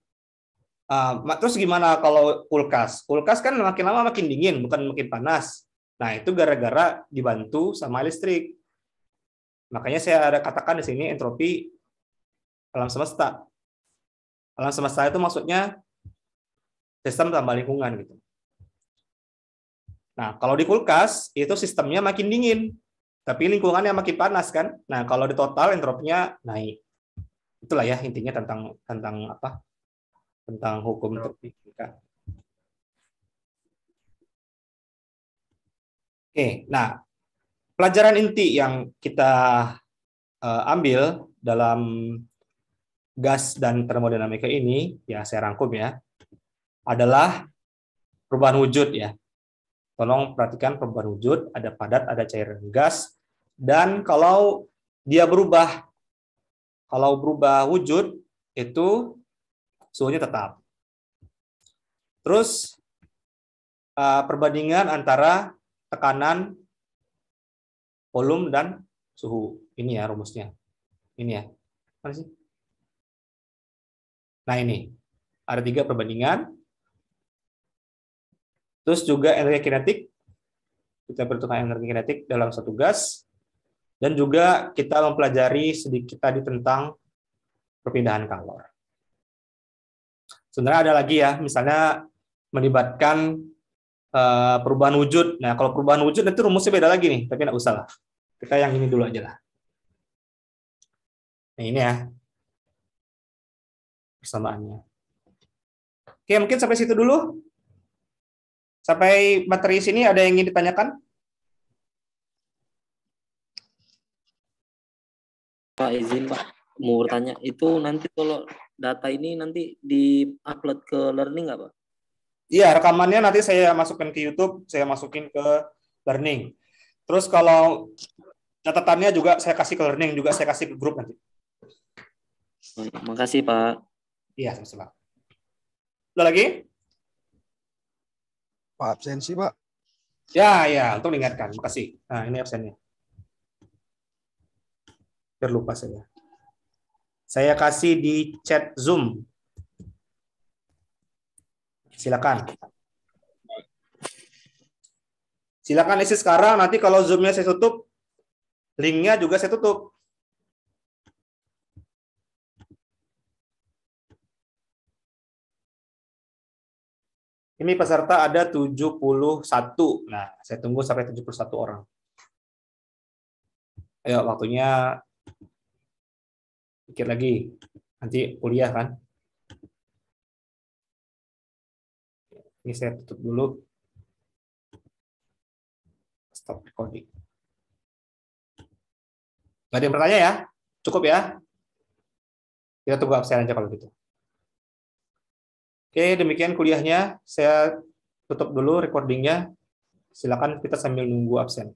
terus gimana kalau kulkas? Kulkas kan makin lama makin dingin, bukan makin panas. Nah, itu gara-gara dibantu sama listrik. Makanya saya ada katakan di sini entropi alam semesta. Alam semesta itu maksudnya sistem tambah lingkungan gitu. Nah, kalau di kulkas itu sistemnya makin dingin, tapi lingkungannya makin panas kan. Nah, kalau di total entropinya naik. Itulah ya intinya tentang apa? Tentang hukum termodinamika. Oke, nah pelajaran inti yang kita ambil dalam gas dan termodinamika ini, ya saya rangkum ya, adalah perubahan wujud ya. Tolong perhatikan perubahan wujud, ada padat, ada cair dan gas. Dan kalau dia berubah, wujud, itu suhunya tetap. Terus perbandingan antara tekanan, volume, dan suhu. Ini ya rumusnya. Ini ya. Mana sih? Nah ini. Ada 3 perbandingan. Terus juga energi kinetik. Kita perhitungan energi kinetik dalam satu gas. Dan juga kita mempelajari sedikit tadi tentang perpindahan kalor. Sebenarnya ada lagi ya, misalnya melibatkan perubahan wujud. Nah, kalau perubahan wujud nanti rumusnya beda lagi nih, tapi nggak usah lah. Kita yang ini dulu aja lah. Nah, ini ya persamaannya. Oke, mungkin sampai situ dulu. Sampai materi sini ada yang ingin ditanyakan? Pak, izin Pak, mau bertanya, itu nanti kalau data ini nanti di-upload ke learning nggak Pak? Iya, rekamannya nanti saya masukkan ke YouTube, saya masukin ke learning. Terus kalau catatannya juga saya kasih ke learning, juga saya kasih ke grup nanti. Makasih Pak. Iya, sama-sama. Ada lagi? Pak, absensi, Pak. Ya, untuk diingatkan. Makasih. Nah, ini absennya. Biar lupa saya. Saya kasih di chat Zoom. Silakan. Silakan isi sekarang. Nanti kalau Zoom-nya saya tutup, link-nya juga saya tutup. Ini peserta ada 71. Nah, saya tunggu sampai 71 orang. Ayo, waktunya pikir lagi. Nanti kuliah kan? Ini saya tutup dulu. Stop recording. Nggak ada yang bertanya ya? Cukup ya? Kita tunggu absen aja kalau gitu. Oke, demikian kuliahnya. Saya tutup dulu recordingnya. Silakan kita sambil nunggu absen.